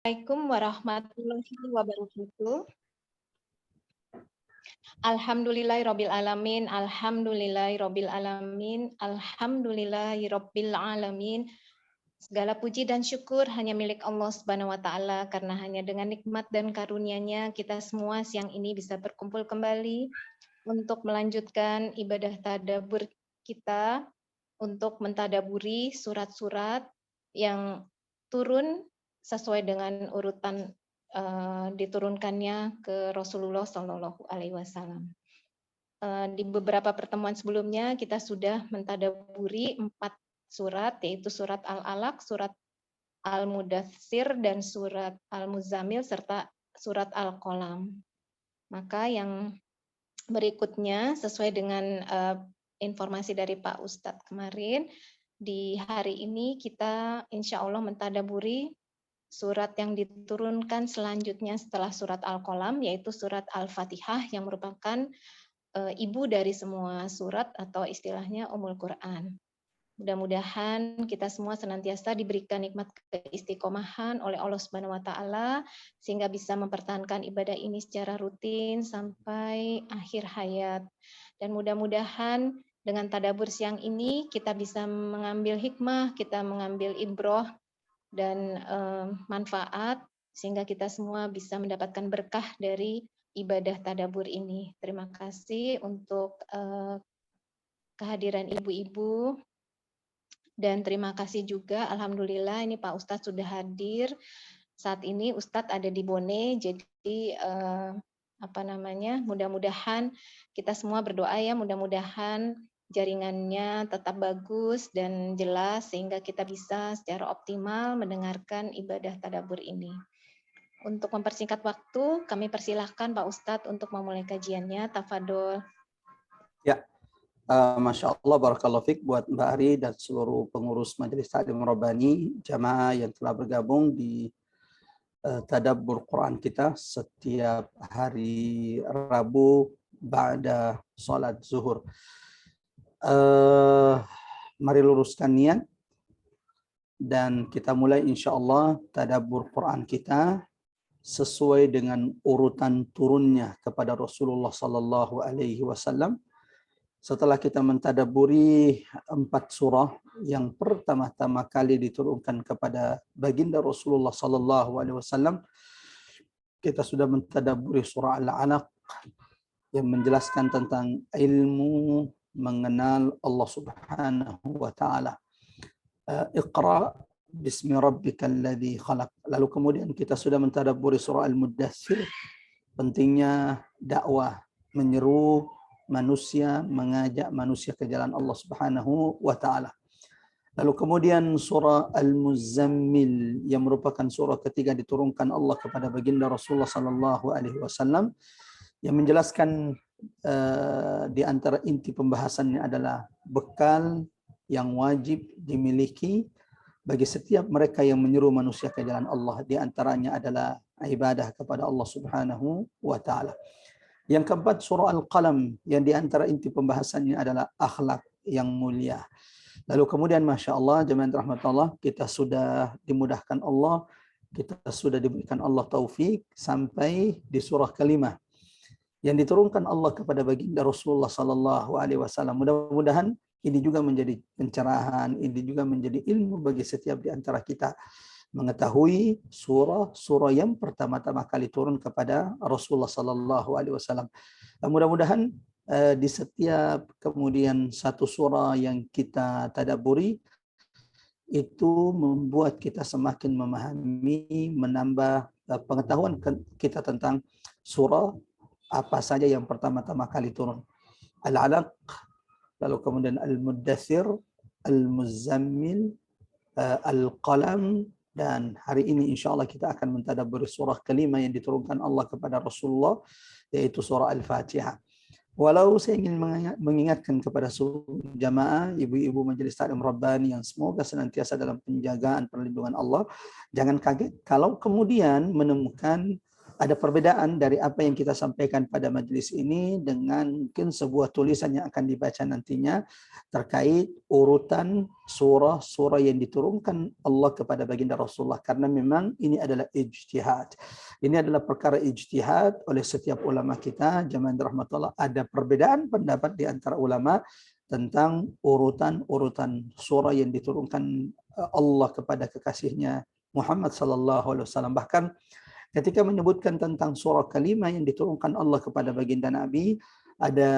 Assalamualaikum warahmatullahi wabarakatuh. Alhamdulillahirabbil alamin, alhamdulillahirabbil alamin, alhamdulillahirabbil alamin. Segala puji dan syukur hanya milik Allah Subhanahu wa taala, karena hanya dengan nikmat dan karunia-Nya kita semua siang ini bisa berkumpul kembali untuk melanjutkan ibadah tadabbur kita, untuk mentadaburi surat-surat yang turun sesuai dengan urutan diturunkannya ke Rasulullah Shallallahu Alaihi Wasallam. Di beberapa pertemuan sebelumnya kita sudah mentadaburi 4 surat, yaitu surat Al-Alaq, surat Al-Mudaththir, dan surat Al-Muzammil, serta surat Al-Qalam. Maka yang berikutnya sesuai dengan informasi dari Pak Ustadz kemarin, di hari ini kita insya Allah mentadaburi surat yang diturunkan selanjutnya setelah surat Al-Qalam, yaitu surat Al-Fatihah, yang merupakan ibu dari semua surat atau istilahnya Ummul Quran. Mudah-mudahan kita semua senantiasa diberikan nikmat keistiqomahan oleh Allah Subhanahu wa taala sehingga bisa mempertahankan ibadah ini secara rutin sampai akhir hayat. Dan mudah-mudahan dengan tadabbur siang ini kita bisa mengambil hikmah, kita mengambil ibroh dan manfaat sehingga kita semua bisa mendapatkan berkah dari ibadah tadabbur ini. Terima kasih untuk kehadiran ibu-ibu. Dan terima kasih juga, alhamdulillah ini Pak Ustadz sudah hadir. Saat ini Ustadz ada di Bone, jadi mudah-mudahan kita semua berdoa ya, mudah-mudahan jaringannya tetap bagus dan jelas sehingga kita bisa secara optimal mendengarkan ibadah tadabbur ini. Untuk mempersingkat waktu, kami persilahkan Pak Ustadz untuk memulai kajiannya. Tafadol. Ya. Masya Allah, barakallahu fiik buat Mbak Ari dan seluruh pengurus Majelis Ta'lim Rabbani, jamaah yang telah bergabung di tadabbur Quran kita setiap hari Rabu ba'da salat zuhur. Mari luruskan niat dan kita mulai insya Allah tadabbur Quran kita sesuai dengan urutan turunnya kepada Rasulullah Sallallahu Alaihi Wasallam. Setelah kita mentadaburi 4 surah yang pertama-tama kali diturunkan kepada baginda Rasulullah Sallallahu Alaihi Wasallam, kita sudah mentadaburi surah Al-Alaq yang menjelaskan tentang ilmu mengenal Allah Subhanahu wa taala. Iqra bismi rabbikal ladzi khalaq. Lalu kemudian kita sudah mentadaburi surah Al-Mudaththir, pentingnya dakwah, menyeru manusia, mengajak manusia ke jalan Allah Subhanahu wa taala. Lalu kemudian surah Al-Muzammil yang merupakan surah ketiga diturunkan Allah kepada baginda Rasulullah sallallahu alaihi wasallam, yang menjelaskan di antara inti pembahasannya adalah bekal yang wajib dimiliki bagi setiap mereka yang menyeru manusia ke jalan Allah. Di antaranya adalah ibadah kepada Allah Subhanahu wa taala. Yang keempat surah Al-Qalam yang di antara inti pembahasannya adalah akhlak yang mulia. Lalu kemudian Masya Allah, jemaah rahmat Allah, kita sudah dimudahkan Allah, kita sudah diberikan Allah taufik sampai di surah kelima yang diturunkan Allah kepada baginda Rasulullah Sallallahu Alaihi Wasallam. Mudah-mudahan ini juga menjadi pencerahan, ini juga menjadi ilmu bagi setiap di antara kita, mengetahui surah yang pertama-tama kali turun kepada Rasulullah Sallallahu Alaihi Wasallam. Mudah-mudahan di setiap kemudian satu surah yang kita tadabburi itu membuat kita semakin memahami, menambah pengetahuan kita tentang surah apa saja yang pertama-tama kali turun. Al-Alaq, lalu kemudian Al-Mudaththir, Al-Muzammil, Al-Qalam, dan hari ini insya Allah kita akan mentadabburi surah kelima yang diturunkan Allah kepada Rasulullah, yaitu surah Al-Fatihah. Walau saya ingin mengingatkan kepada seluruh jamaah, ibu-ibu Majelis Ta'lim Rabbani yang semoga senantiasa dalam penjagaan perlindungan Allah, jangan kaget kalau kemudian menemukan ada perbedaan dari apa yang kita sampaikan pada majelis ini dengan mungkin sebuah tulisan yang akan dibaca nantinya terkait urutan surah-surah yang diturunkan Allah kepada baginda Rasulullah, karena memang ini adalah ijtihad. Ini adalah perkara ijtihad oleh setiap ulama kita. Jamaah rahmatullah, ada perbedaan pendapat di antara ulama tentang urutan-urutan surah yang diturunkan Allah kepada kekasihnya Muhammad sallallahu alaihi wasallam. Bahkan ketika menyebutkan tentang surah kelima yang diturunkan Allah kepada baginda Nabi, ada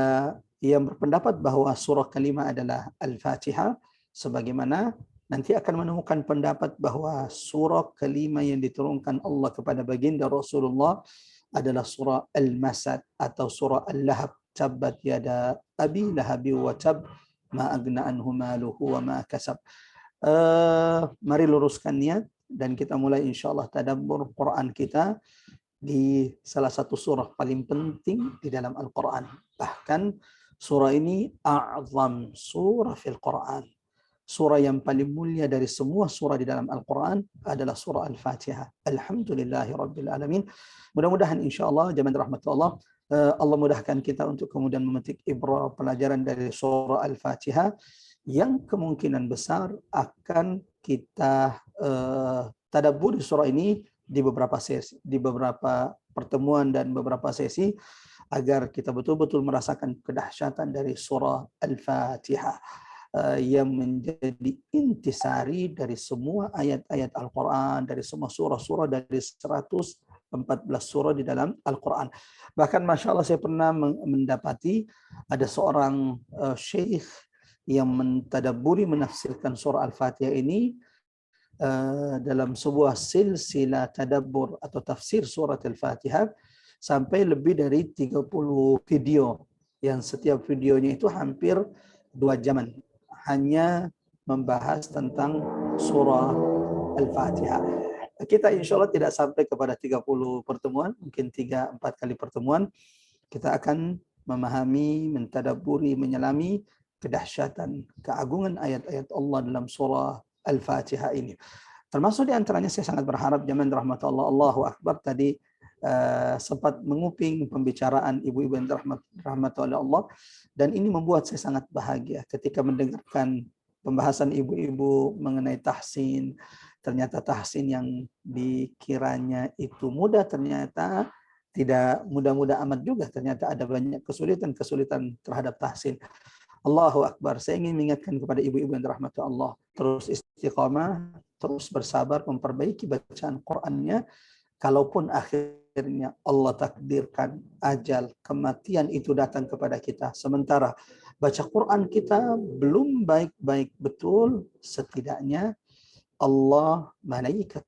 yang berpendapat bahwa surah kelima adalah Al-Fatihah, sebagaimana nanti akan menemukan pendapat bahwa surah kelima yang diturunkan Allah kepada baginda Rasulullah adalah surah Al-Masad atau surah Al-Lahab. Tabbat yada abi lahabi wa tab ma agna anhu maluhu wa ma kasab. Mari luruskan niat dan kita mulai insyaallah tadabbur Quran kita di salah satu surah paling penting di dalam Al-Quran. Bahkan surah ini a'zam surah fil Quran. Surah yang paling mulia dari semua surah di dalam Al-Quran adalah surah Al-Fatihah. Alhamdulillahi Rabbil Alamin. Mudah-mudahan insyaallah jamaah rahmatullah, Allah mudahkan kita untuk kemudian memetik ibrah pelajaran dari surah Al-Fatihah yang kemungkinan besar akan kita tadabbur di surah ini di beberapa sesi, di beberapa pertemuan dan beberapa sesi, agar kita betul-betul merasakan kedahsyatan dari surah Al-Fatihah yang menjadi intisari dari semua ayat-ayat Al-Quran, dari semua surah-surah, dari 114 surah di dalam Al-Quran. Bahkan Masya Allah, saya pernah mendapati ada seorang syekh yang mentadabburi menafsirkan surah Al-Fatihah ini dalam sebuah silsilah tadabbur atau tafsir surat Al-Fatihah sampai lebih dari 30 video, yang setiap videonya itu hampir 2 jaman hanya membahas tentang surah Al-Fatihah. Kita insya Allah tidak sampai kepada 30 pertemuan, mungkin 3-4 kali pertemuan kita akan memahami, mentadabburi, menyelami kedahsyatan, keagungan ayat-ayat Allah dalam surah Al-Fatihah ini. Termasuk di antaranya saya sangat berharap jamaah rahmat Allah, Allahu Akbar, tadi sempat menguping pembicaraan ibu-ibu yang rahmat Allah, dan ini membuat saya sangat bahagia ketika mendengarkan pembahasan ibu-ibu mengenai tahsin. Ternyata tahsin yang dikiranya itu mudah ternyata tidak mudah-mudah amat juga, ternyata ada banyak kesulitan-kesulitan terhadap tahsin. Allahu Akbar. Saya ingin mengingatkan kepada ibu-ibu yang dirahmati Allah, terus istiqamah, terus bersabar memperbaiki bacaan Qur'annya. Kalaupun akhirnya Allah takdirkan ajal, kematian itu datang kepada kita, sementara baca Quran kita belum baik-baik betul, setidaknya Allah, malaikat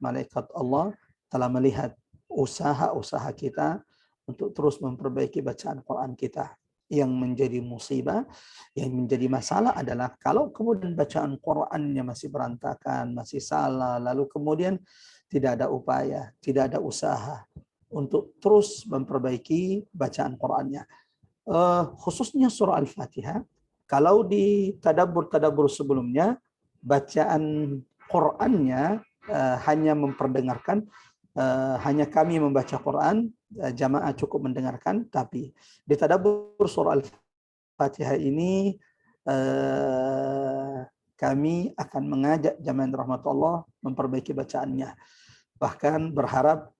Allah telah melihat usaha-usaha kita untuk terus memperbaiki bacaan Quran kita. Yang menjadi musibah, yang menjadi masalah adalah kalau kemudian bacaan Qurannya masih berantakan, masih salah, lalu kemudian tidak ada upaya, tidak ada usaha untuk terus memperbaiki bacaan Qurannya. Khususnya surah Al-Fatihah, kalau di tadabbur sebelumnya, bacaan Qurannya hanya memperdengarkan, hanya kami membaca Quran, jamaah cukup mendengarkan, tapi di tadabbur surah Al-Fatihah ini kami akan mengajak jamaah rahmatullah memperbaiki bacaannya. Bahkan berharap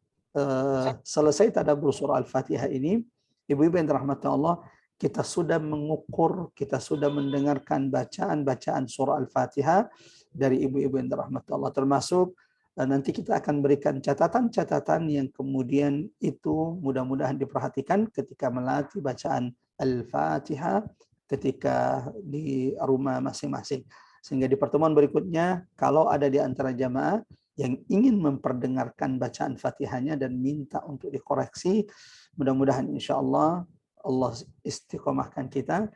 selesai tadabbur surah Al-Fatihah ini, ibu-ibu yang dirahmati Allah, kita sudah mengukur, kita sudah mendengarkan bacaan-bacaan surah Al-Fatihah dari ibu-ibu yang dirahmati Allah, termasuk nanti kita akan berikan catatan-catatan yang kemudian itu mudah-mudahan diperhatikan ketika melatih bacaan Al-Fatihah ketika di rumah masing-masing. Sehingga di pertemuan berikutnya, kalau ada di antara jamaah yang ingin memperdengarkan bacaan Fatihahnya dan minta untuk dikoreksi, mudah-mudahan insya Allah istiqomahkan kita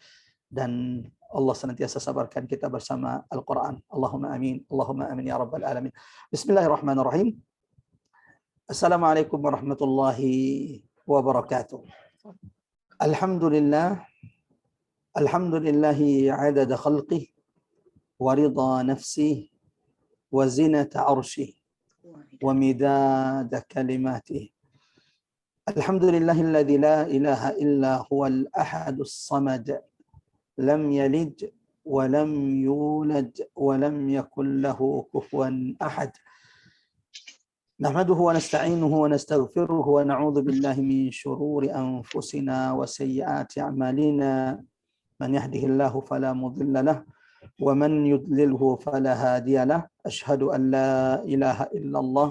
dan Allah senantiasa sabarkan kita bersama Al-Quran. Allahumma amin. Allahumma amin ya rabbal alamin. Bismillahirrahmanirrahim. Assalamualaikum warahmatullahi wabarakatuh. Alhamdulillah. Alhamdulillahi adada khalqih wa ridha nafsih wa zinata arshih wa midada kalimatih. Alhamdulillahilladzi la ilaha illa huwal ahadus samad lam yalid wa lam yulad wa lam yakul lahu kufuwan ahad. نحمده ونستعينه ونستغفره ونعوذ بالله من شرور أنفسنا وسيئات أعمالنا من يهده الله فلا مضل له ومن يضلله فلا هادي له أشهد أن لا إله إلا الله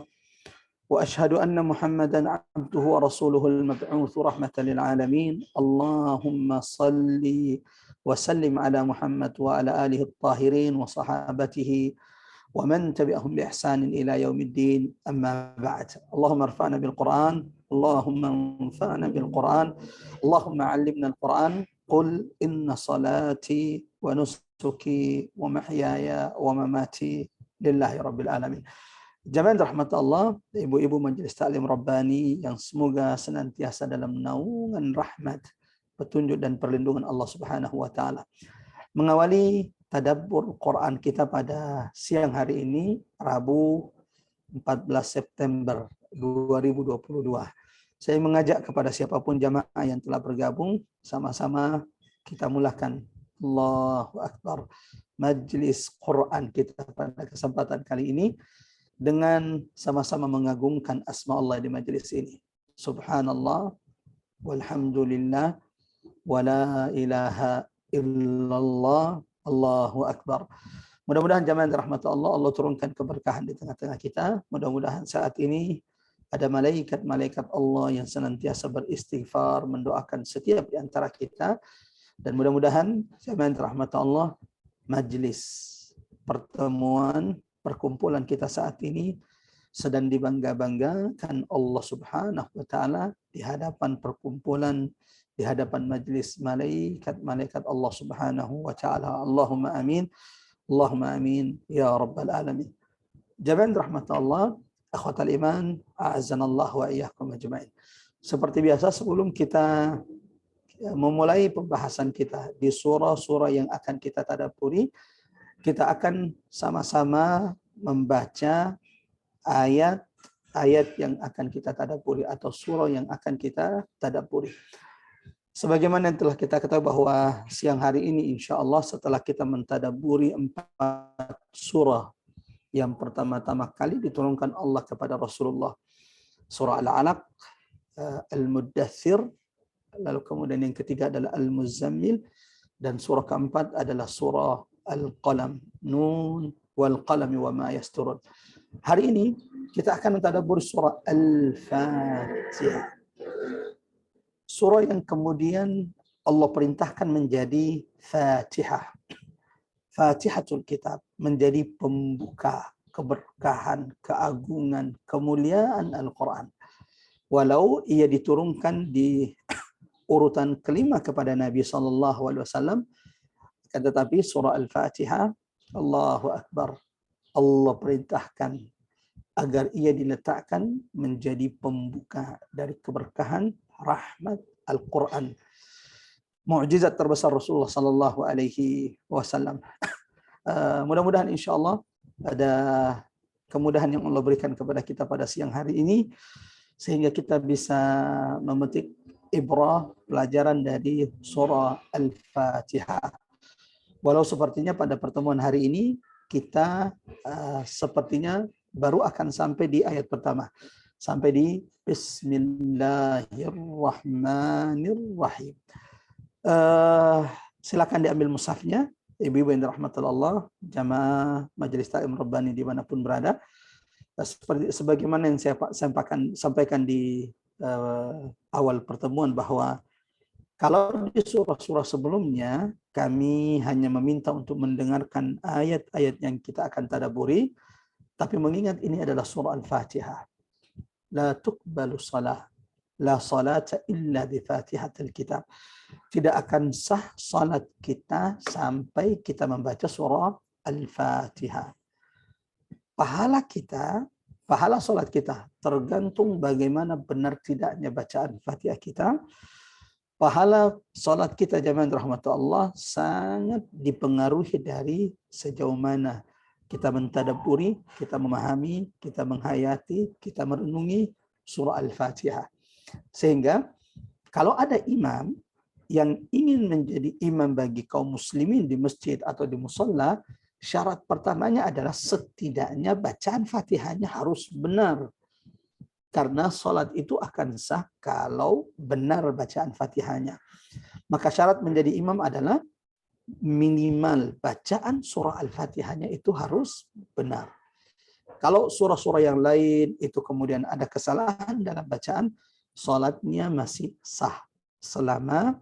وأشهد أن محمدا عبده ورسوله المبعوث رحمة للعالمين اللهم صل وسلم على محمد وعلى آله الطاهرين وصحابته ومن تبعهم بإحسان إلى يوم الدين أما بعد اللهم ارفعنا بالقرآن اللهم انفعنا بالقرآن اللهم علمنا القرآن قل إن صلاتي ونسكي ومحياي ومماتي لله رب العالمين. Jamaah rahmat Allah, ibu-ibu Majelis Taklim Rabbani yang semoga senantiasa dalam naungan rahmat, petunjuk dan perlindungan Allah Subhanahu wa taala. Mengawali tadabbur Quran kita pada siang hari ini, Rabu 14 September 2022. Saya mengajak kepada siapapun jamaah yang telah bergabung, sama-sama kita mulakan Allahu Akbar majlis Quran kita pada kesempatan kali ini dengan sama-sama mengagungkan asma Allah di majlis ini. Subhanallah walhamdulillah wala ilaha illallah Allahu Akbar. Mudah-mudahan jamaah rahmat Allah, Allah turunkan keberkahan di tengah-tengah kita. Mudah-mudahan saat ini ada malaikat-malaikat Allah yang senantiasa beristighfar, mendoakan setiap di antara kita. Dan mudah-mudahan jamaah rahmat Allah, majlis pertemuan perkumpulan kita saat ini sedang dibangga-banggakan Allah Subhanahu wa taala di hadapan perkumpulan, di hadapan majlis malaikat-malaikat Allah Subhanahu wa taala. Allahumma amin. Allahumma amin ya rabbal alamin. Jamaah rahmat Allah, akhwatal iman, a'azzanallah wa iyyakum ajma'in. Seperti biasa sebelum kita memulai pembahasan kita di surah-surah yang akan kita tadabburi, kita akan sama-sama membaca ayat-ayat yang akan kita tadabburi atau surah yang akan kita tadabburi. Sebagaimana yang telah kita ketahui bahwa siang hari ini insya Allah setelah kita mentadabburi 4 surah yang pertama-tama kali diturunkan Allah kepada Rasulullah, surah Al-Alaq, Al-Muddathir, lalu kemudian yang ketiga adalah Al-Muzammil, dan surah keempat adalah surah Al-Qalam, Nun wal qalami wa ma yasturun. Hari ini kita akan mentadabbur surah Al-Fatihah. Surah yang kemudian Allah perintahkan menjadi Fatihah. Fatihatul Kitab, menjadi pembuka keberkahan, keagungan, kemuliaan Al-Quran. Walau ia diturunkan di urutan kelima kepada Nabi SAW, tetapi surah Al-Fatihah, Allahu Akbar, Allah perintahkan agar ia diletakkan menjadi pembuka dari keberkahan, rahmat Al-Quran. Mukjizat terbesar Rasulullah sallallahu alaihi wasallam. Mudah-mudahan insyaallah ada kemudahan yang Allah berikan kepada kita pada siang hari ini sehingga kita bisa memetik ibrah, pelajaran dari surah Al-Fatihah. Walau sepertinya pada pertemuan hari ini kita sepertinya baru akan sampai di ayat pertama, sampai di Bismillahirrahmanirrahim. Silakan diambil mushafnya, ibu-ibu yang dirahmati Allah, jamaah Majelis Taklim Rabbani dimanapun berada. Seperti sebagaimana yang saya sampaikan di awal pertemuan bahwa kalau di surah-surah sebelumnya kami hanya meminta untuk mendengarkan ayat-ayat yang kita akan tadabburi, tapi mengingat ini adalah surah Al-Fatihah. La tuqbalu salah, la salata illa bi Fatihatil Kitab. Tidak akan sah salat kita sampai kita membaca surah Al-Fatihah. Pahala kita, pahala salat kita tergantung bagaimana benar tidaknya bacaan Fatihah kita. Pahala salat kita jamaah rahmat Allah sangat dipengaruhi dari sejauh mana kita mentadabburi, kita memahami, kita menghayati, kita merenungi surah Al-Fatihah. Sehingga kalau ada imam yang ingin menjadi imam bagi kaum muslimin di masjid atau di musalla, syarat pertamanya adalah setidaknya bacaan Fatihahnya harus benar. Karena sholat itu akan sah kalau benar bacaan Fatihahnya. Maka syarat menjadi imam adalah minimal bacaan surah Al-Fatihahnya itu harus benar. Kalau surah-surah yang lain itu kemudian ada kesalahan dalam bacaan, sholatnya masih sah selama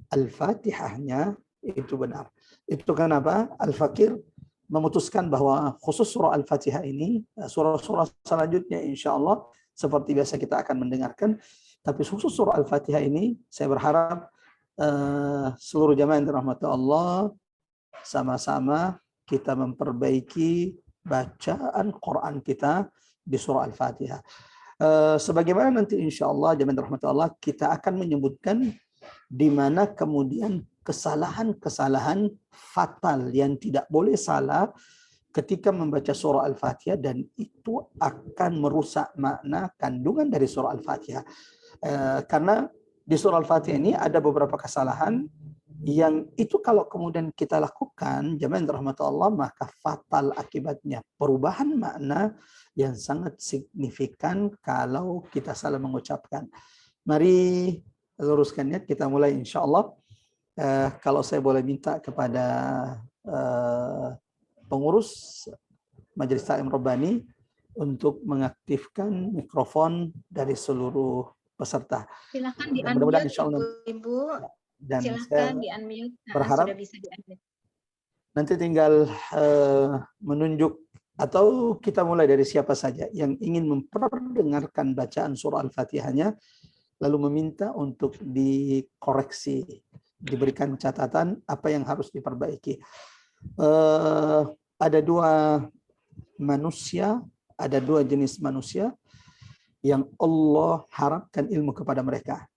Al-Fatihahnya itu benar. Itu kenapa Al-Fakir memutuskan bahwa khusus surah Al-Fatihah ini, surah-surah selanjutnya insya Allah seperti biasa kita akan mendengarkan, tapi khusus surah Al-Fatihah ini saya berharap seluruh jamaah yang dirahmati Allah sama-sama kita memperbaiki bacaan Quran kita di surah Al-Fatihah. Sebagaimana nanti insya Allah jamaah yang dirahmati Allah kita akan menyebutkan di mana kemudian kesalahan-kesalahan fatal yang tidak boleh salah ketika membaca surah Al-Fatihah dan itu akan merusak makna kandungan dari surah Al-Fatihah. Karena di surah Al-Fatihah ini ada beberapa kesalahan yang itu kalau kemudian kita lakukan, jamaah yang dirahmati Allah, maka fatal akibatnya. Perubahan makna yang sangat signifikan kalau kita salah mengucapkan. Mari luruskan niat, kita mulai insya Allah. Kalau saya boleh minta kepada pengurus Majelis Ta'lim Rabbani untuk mengaktifkan mikrofon dari seluruh peserta. Silakan di-unmute Ibu. Dan silakan di-unmute. Berharap sudah bisa di-unmute. Nanti tinggal menunjuk atau kita mulai dari siapa saja yang ingin memperdengarkan bacaan surah Al-Fatihahnya lalu meminta untuk dikoreksi, diberikan catatan apa yang harus diperbaiki. Ada dua jenis manusia yang Allah harapkan ilmu kepada mereka.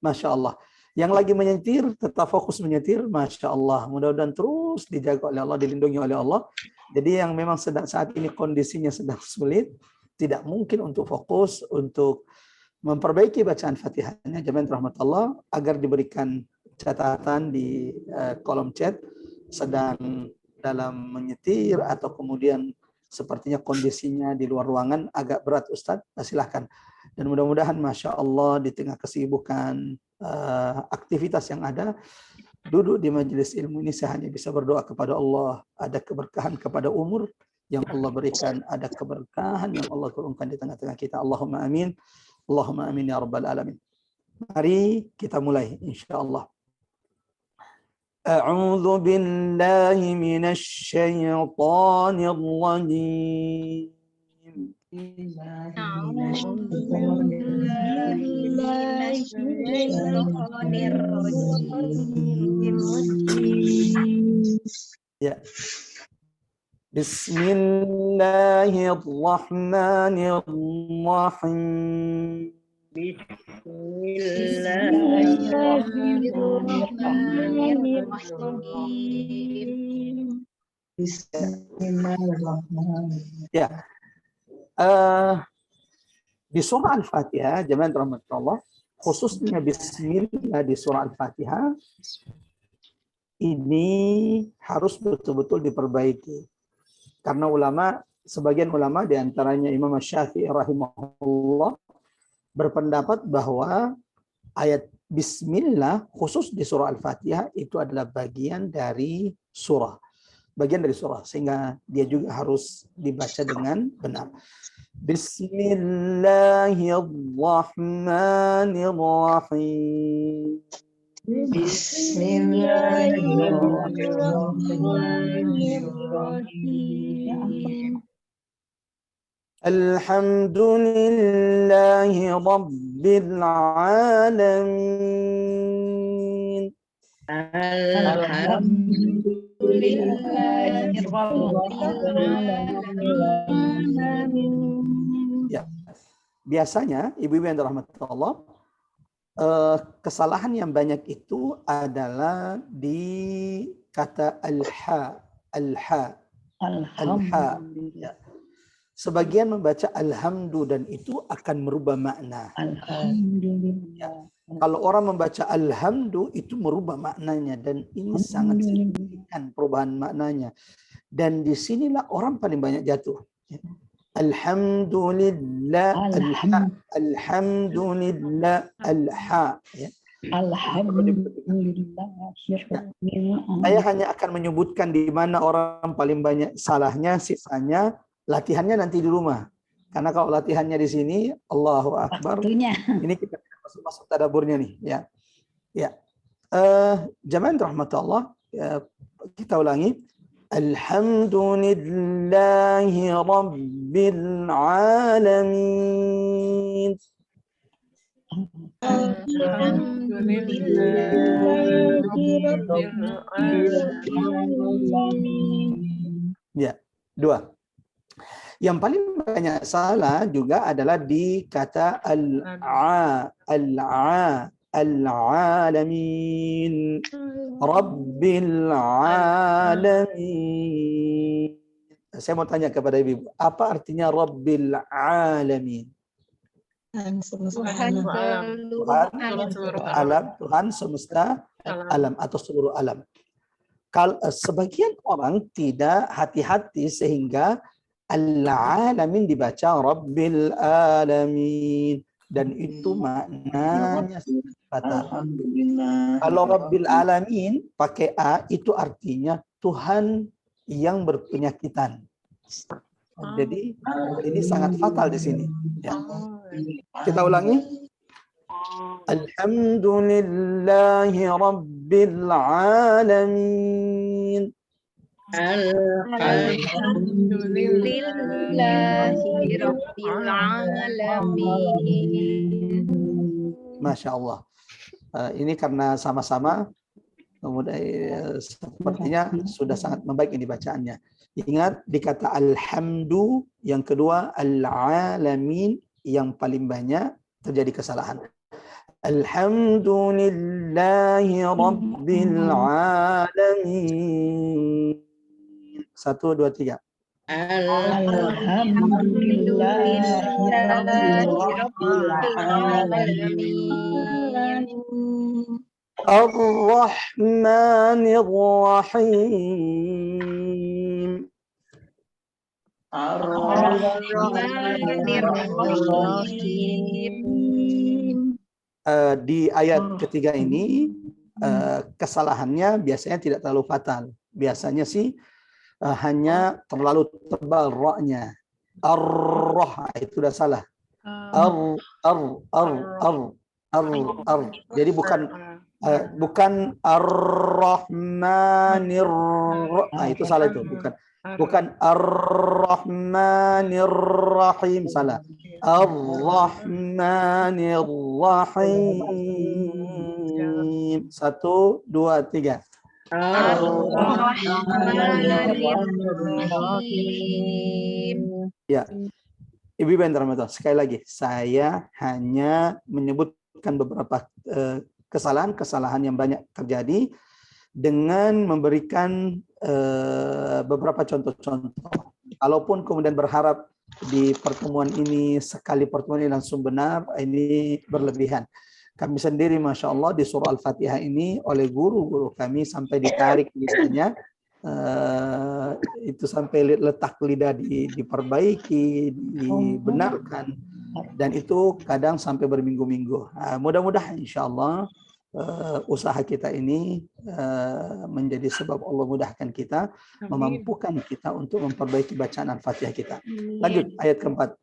Masya Allah. Yang lagi menyetir, tetap fokus menyetir, Masya Allah. Mudah-mudahan terus dijaga oleh Allah, dilindungi oleh Allah. Jadi yang memang saat ini kondisinya sedang sulit, tidak mungkin untuk fokus, untuk memperbaiki bacaan Fatihahnya, jamaah rahmat Allah, agar diberikan catatan di kolom chat sedang dalam menyetir atau kemudian sepertinya kondisinya di luar ruangan agak berat Ustadz, silahkan. Dan mudah-mudahan Masya Allah di tengah kesibukan aktivitas yang ada, duduk di majelis ilmu ini saya hanya bisa berdoa kepada Allah, ada keberkahan kepada umur yang Allah berikan, ada keberkahan yang Allah turunkan di tengah-tengah kita. Allahumma amin. Allahumma amin ya rabbal alamin. Mari kita mulai insyaallah. A'udzu billahi minasy syaithanir rajim. Ya. Bismillahirrahmanirrahim. Bismillahirrahmanirrahim. Ya. Di surah Al-Fatihah, jemaah rahmatullah, khususnya bismillah di surah Al-Fatihah ini harus betul-betul diperbaiki. Karena sebagian ulama diantaranya Imam Syafi'i rahimahullah berpendapat bahwa ayat bismillah khusus di surah Al-Fatihah itu adalah bagian dari surah. Sehingga dia juga harus dibaca dengan benar. Bismillahirrahmanirrahim. Bismillahirrahmanirrahim. Alhamdulillahi Rabbil Alamin. Alhamdulillahi Rabbil Alamin. Ya. Biasanya ibu-ibu yang dirahmati Allah, kesalahan yang banyak itu adalah di kata al-ha. Ya. Sebagian membaca alhamdu dan itu akan merubah makna. Alhamdulillah. Kalau orang membaca alhamdu itu merubah maknanya dan ini sangat signifikan perubahan maknanya. Dan disinilah orang paling banyak jatuh. Alhamdulillah, alhamdulillah, alha. Ya. Alhamdulillah. Saya hanya akan menyebutkan di mana orang paling banyak salahnya, sisanya latihannya nanti di rumah. Karena kalau latihannya di sini, Allahu Akbar. Waktunya. Ini kita masuk tadaburnya nih, ya. Ya. Jamaah rahmatullah, ya, kita ulangi. Alhamdulillahi Rabbil Alamin. Ya, dua. Yang paling banyak salah juga adalah di kata al-alamin, Rabbil alamin. Saya mau tanya kepada ibu, apa artinya Rabbil alamin? Tuhan alam, Tuhan semesta alam atau seluruh alam. Kalau sebagian orang tidak hati-hati sehingga al-alamin dibaca Rabbil alamin dan itu maknanya fatal. Kalau Rabbil alamin pakai a itu artinya Tuhan yang berpenyakitan. Jadi ini sangat fatal di sini. Ya. Kita ulangi. Alhamdulillahi Rabbil alamin. Alhamdulillahi Rabbil alamin. Masya Allah. Ini karena sama-sama kemudian sepertinya sudah sangat membaik ini bacaannya. Ingat di kata alhamdu, yang kedua al-alamin, yang paling banyak terjadi kesalahan. Alhamdulillahi Rabbil alamin. 1, 2, 3. Alhamdulillahi Rabbil alamin. Ar-Rahmanir Rahim. Di ayat ketiga ini kesalahannya biasanya tidak terlalu fatal. Biasanya sih hanya terlalu tebal ra-nya. Ar-Rah itu sudah salah. Jadi bukan Ar-Rahmanir, itu salah itu, bukan Ar-Rahmanir Rahim, salah. Ar-Rahmanir Rahim. 1, 2, 3. Ya, Ibu yang terhormat, sekali lagi saya hanya menyebutkan beberapa kesalahan-kesalahan yang banyak terjadi dengan memberikan beberapa contoh-contoh. Kalaupun kemudian berharap di pertemuan ini sekali pertemuan ini langsung benar, ini berlebihan. Kami sendiri Masya Allah di surah Al-Fatihah ini oleh guru-guru kami sampai ditarik lidahnya, itu sampai letak lidah diperbaiki, dibenarkan, dan itu kadang sampai berminggu-minggu. Mudah-mudahan Insya Allah usaha kita ini menjadi sebab Allah mudahkan kita, memampukan kita untuk memperbaiki bacaan Al-Fatihah kita. Lanjut ayat keempat.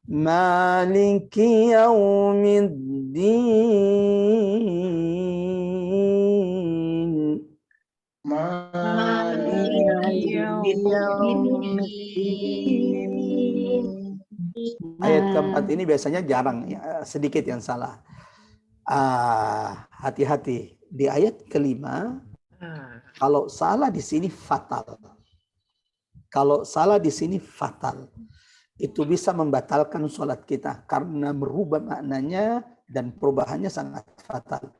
Maliki yaumiddin. Ayat keempat ini biasanya jarang, ya, sedikit yang salah. Hati-hati di ayat kelima. Kalau salah di sini fatal. Kalau salah di sini fatal. Itu bisa membatalkan sholat kita karena merubah maknanya dan perubahannya sangat fatal.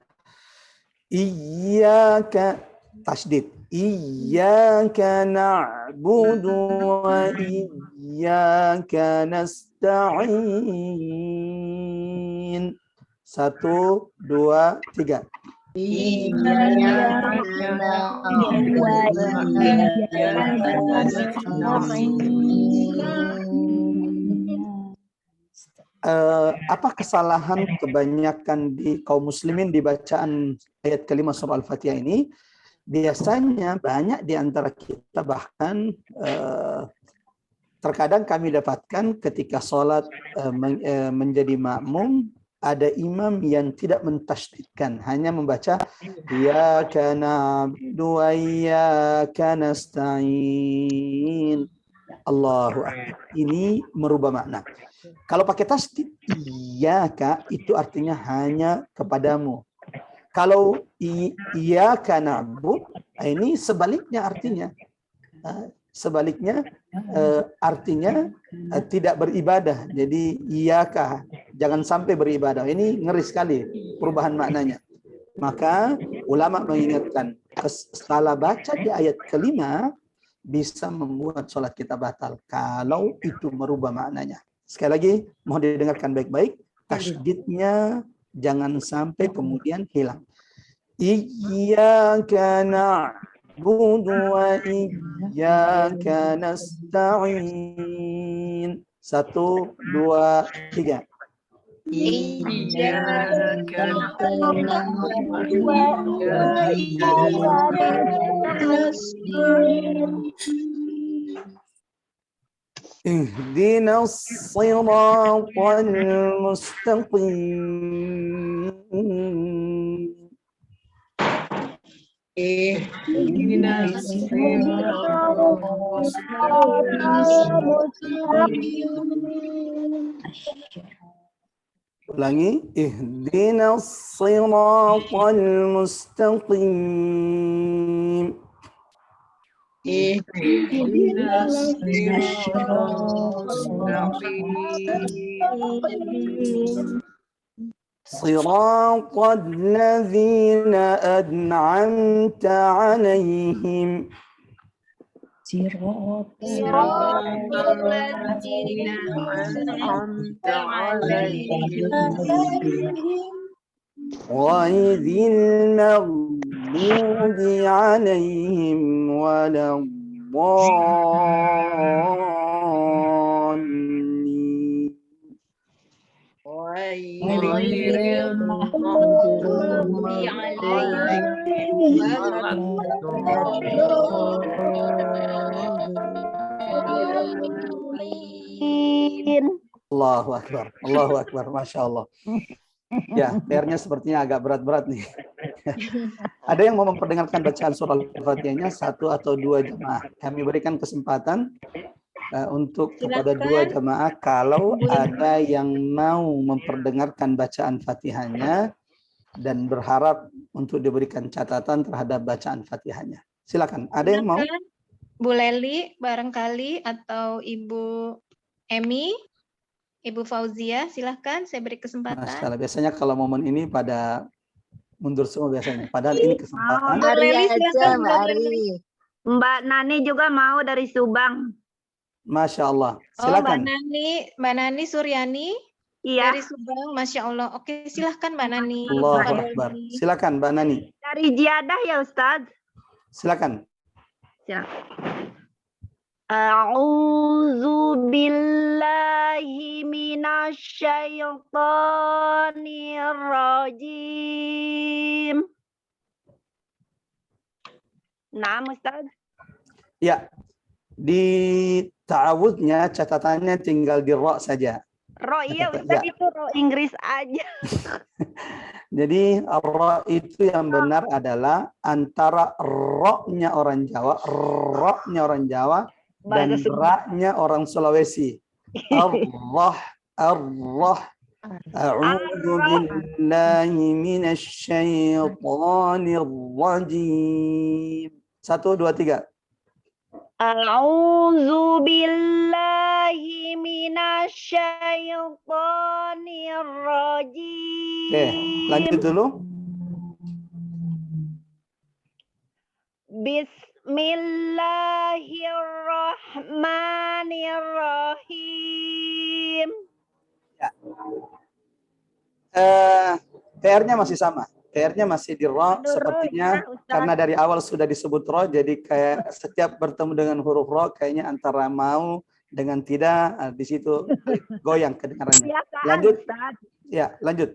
Iyyaka tasdid. Iyyaka na'budu wa iyyaka nasta'in. 1, 2, 3. Apa kesalahan kebanyakan di kaum muslimin di bacaan ayat kelima surah Al-Fatihah ini? Biasanya banyak di antara kita bahkan terkadang kami dapatkan ketika sholat menjadi makmum, ada imam yang tidak mentasydidkan, hanya membaca iyyaka na'budu wa iyyaka nasta'in. Allahu akbar. Ini merubah makna. Kalau pakai tasdid iyyaka itu artinya hanya kepadamu. Kalau iyyaka na'budu ini sebaliknya artinya. Sebaliknya artinya tidak beribadah. Jadi iyyaka, jangan sampai beribadah. Ini ngeri sekali perubahan maknanya. Maka ulama mengingatkan salah baca di ayat kelima bisa membuat sholat kita batal kalau itu merubah maknanya. Sekali lagi mohon didengarkan baik-baik, tasydidnya jangan sampai kemudian hilang. Iyyaka na'budu wa iyyaka nasta'in. 1, 2, 3. Iyyaka na'budu wa iyyaka nasta'in. Ihdinas siratal mustaqim. Ihdinas siratal mustaqim. Ulangi, ihdinas siratal mustaqim. Ihdinas siratal mustaqim. صراط الذين أنعمت عليهم. Siratal ladzina an'amta 'alaihim غير المغضوب عليهم ولا الضالين. ghairil maghdubi 'alaihim waladdallin. Allahu Akbar, Allahu Akbar, Masya Allah. Ya, PR-nya sepertinya agak berat-berat nih. Ada yang mau memperdengarkan bacaan surah Al-Fatihahnya 1 atau 2 jemaah? Kami berikan kesempatan untuk kepada 2 jemaah kalau ada yang mau memperdengarkan bacaan Fatihahnya dan berharap untuk diberikan catatan terhadap bacaan Fatihahnya. Silakan. Ada yang mau? Bu Leli barangkali atau Ibu Emi, Ibu Fauzia, silahkan saya beri kesempatan. Masya Allah. Biasanya kalau momen ini pada mundur semua biasanya. Padahal ini kesempatan. Bu Leli aja, silahkan. Mbak Ari. Mbak Nani juga mau dari Subang. Masya Allah. Oh, Silakan. Mbak Nani Suryani Iya, dari Subang, Masya Allah. Oke, silahkan Mbak Nani. Allahu Pak Akbar. Doli. Silakan Mbak Nani. dari Jiadah ya Ustadz. Silakan. Ya. A'udzu billahi minasyaitonir rajim. Nah, Ustadz. Ya. Di ta'awudnya catatannya tinggal di ra saja. Ro iya Ya. Ustadz, itu ro Inggris aja. Jadi ra itu yang benar adalah antara ro-nya orang Jawa, ro-nya orang Jawa dan Bahasa Sunda. ra-nya orang Sulawesi. Allah, Allah. A'udzu billahi minasyaitonir rajim. 1, 2, 3. A'udzu billahi minasyaitonir rajim. Oke, lanjut dulu. Bismillahirrahmanirrahim. PR-nya masih sama. PR-nya masih di ro, Aduh, sepertinya ya, Ustaz. karena dari awal sudah disebut ro, jadi kayak setiap bertemu dengan huruf ro, kayaknya antara mau dengan tidak, di situ goyang kedengarannya. Kebiasaan, Lanjut, Ustaz. ya lanjut.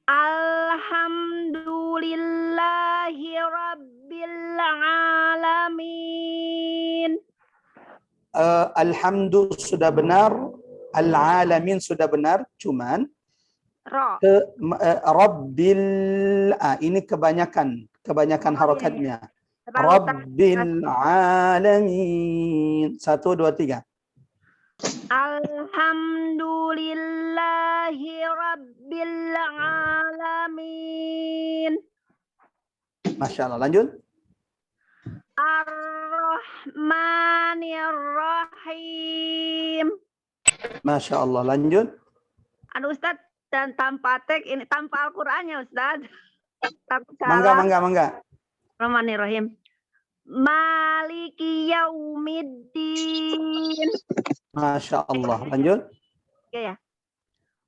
Alhamdulillahi Rabbil Alamin. Alhamdulillah sudah benar, al-alamin sudah benar, cuman Ro. Rabbil, ini kebanyakan harokatnya. Rabbil alamin. 1, 2, 3. Alhamdulillahi Rabbil Alamin. Masya Allah. Lanjut. Ar-Rahmanir-Rahim. Masya Allah. Lanjut. Aduh Ustaz, dan tanpa teks ini, tanpa Al-Qur'annya Ustaz. Mangga. Rahmanir-Rahim. Maliki Yaumiddin. Masya Allah. Lanjut. Ya.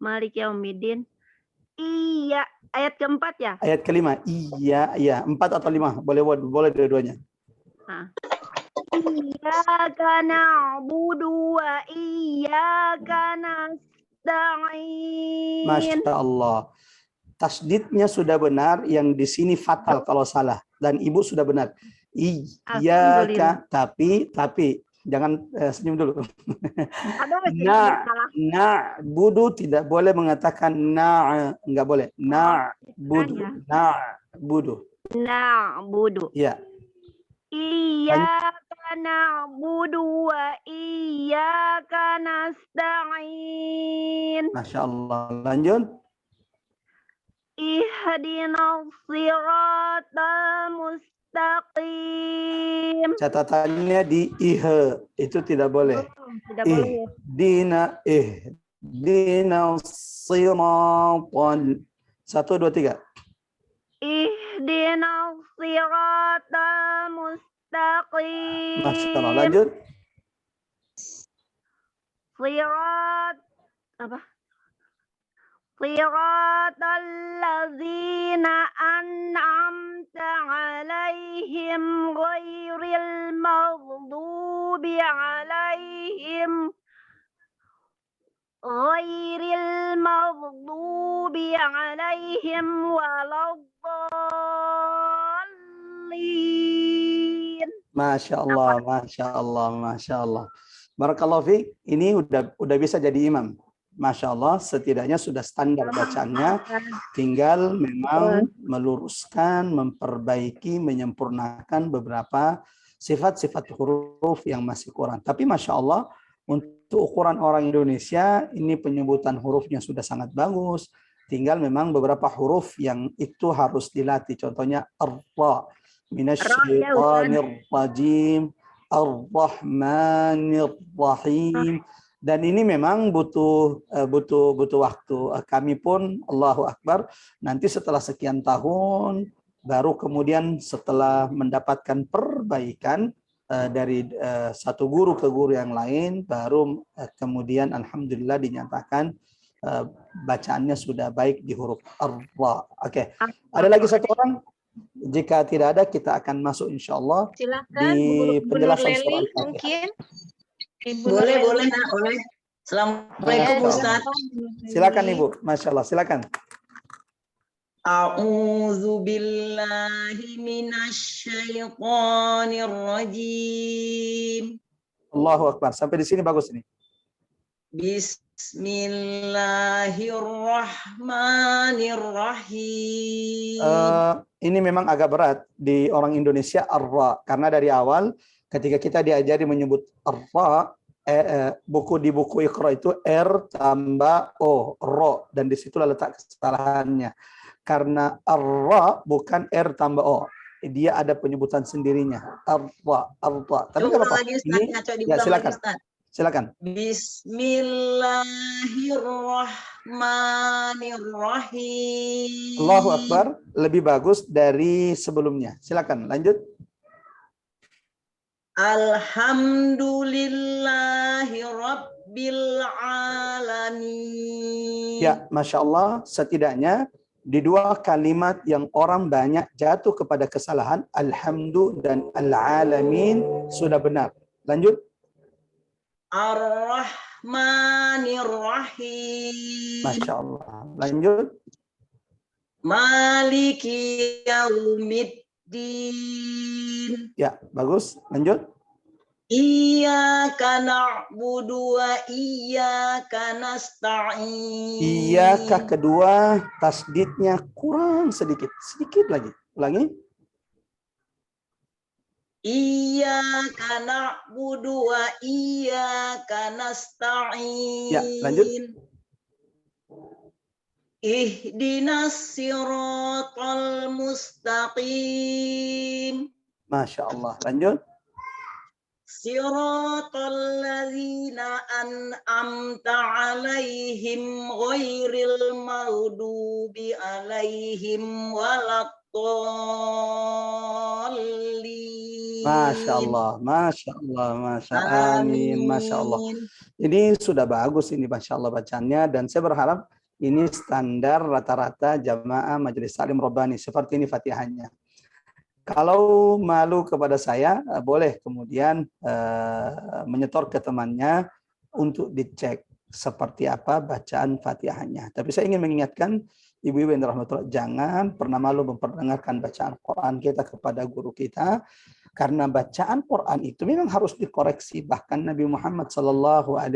Maliki Yaumiddin. Iya, ayat keempat ya? Ayat kelima. Iya. 4 atau 5. Boleh dua-duanya. Iyyaka na'budu wa iyyaka nasta'in. Masya Allah. Tasdidnya sudah benar, yang di sini fatal kalau salah. Dan ibu sudah benar. Iyyaka, tapi jangan senyum dulu. Na'budu tidak boleh mengatakan enggak boleh. Na'budu. Ya. Iyyaka na'budu wa iyyaka nasta'in. Masya Allah. Lanjut. Ihdinas siratal mustaqim. Catatannya di itu tidak boleh. Tidak boleh. Ihdinas siratal. 1, 2, 3. Ihdinas siratal mustaqim. Masya Allah. Lanjut. Sirat apa? Siratal ladzina an'amta 'alaihim ghairil maghdubi 'alaihim waladdallin. Masya Allah. Barakallahu fiik. Ini udah bisa jadi imam. Masya Allah, setidaknya sudah standar bacaannya, tinggal memang meluruskan, memperbaiki, menyempurnakan beberapa sifat-sifat huruf yang masih kurang. Tapi Masya Allah, untuk ukuran orang Indonesia, ini penyebutan hurufnya sudah sangat bagus, tinggal memang beberapa huruf yang itu harus dilatih. Contohnya ar-ra, minasyaitonir rajim, ar-rahmanir rahim. Dan ini memang butuh waktu. Kami pun Allahu Akbar, nanti setelah sekian tahun, baru kemudian setelah mendapatkan perbaikan dari satu guru ke guru yang lain, baru kemudian alhamdulillah dinyatakan bacaannya sudah baik di huruf ar-ra. Oke. Ada lagi satu orang? Jika tidak ada, kita akan masuk insya Allah di penjelasan surat mungkin. Boleh. Assalamualaikum Ustaz. Silakan Ibu. Masya Allah. Silakan. A'udzu billahi minasyaitonir rajim. Allahu Akbar. Sampai di sini bagus ini. Bismillahirrahmanirrahim. Ini memang agak berat di orang Indonesia ar-ra, karena dari awal ketika kita diajari menyebut ar-ra, di buku Iqra itu R tambah O, ro, dan disitulah letak kesalahannya. Karena ar-ra bukan R tambah O, dia ada penyebutan sendirinya, ar-ra. Tapi nggak apa-apa. Ini ya silakan. Bismillahirrahmanirrahim. Allahu Akbar, lebih bagus dari sebelumnya. Silakan lanjut. Alhamdulillahi Rabbil Alamin. Ya, Masya Allah, setidaknya di dua kalimat yang orang banyak jatuh kepada kesalahan, alhamdu dan al-alamin, sudah benar. Lanjut. Ar-Rahmanir-Rahim. Masya Allah. Lanjut. Maliki Yaumiddin. Ya, bagus. Lanjut. Iyyaka na'budu wa iyyaka nasta'in. Iyaka kedua, tasdidnya kurang sedikit. Sedikit lagi. Ulangi. Iyyaka na'budu wa iyyaka nasta'in. Ya, lanjut. Ihdinas siratal mustaqim. Masya Allah. Lanjut. Siratal ladzina an'amta 'alaihim ghairil maghdubi 'alaihim waladdallin. Masya Allah, Masya Allah, Masya Amin, Masya Allah. Ini sudah bagus ini Masya Allah bacaannya, dan saya berharap ini standar rata-rata jamaah Majelis Taklim Rabbani, seperti ini Fatihahnya. Kalau malu kepada saya, boleh kemudian menyetor ke temannya untuk dicek seperti apa bacaan Fatihahnya. Tapi saya ingin mengingatkan ibu-ibu yang dirahmati Allah, jangan pernah malu memperdengarkan bacaan Quran kita kepada guru kita, karena bacaan Quran itu memang harus dikoreksi. Bahkan Nabi Muhammad SAW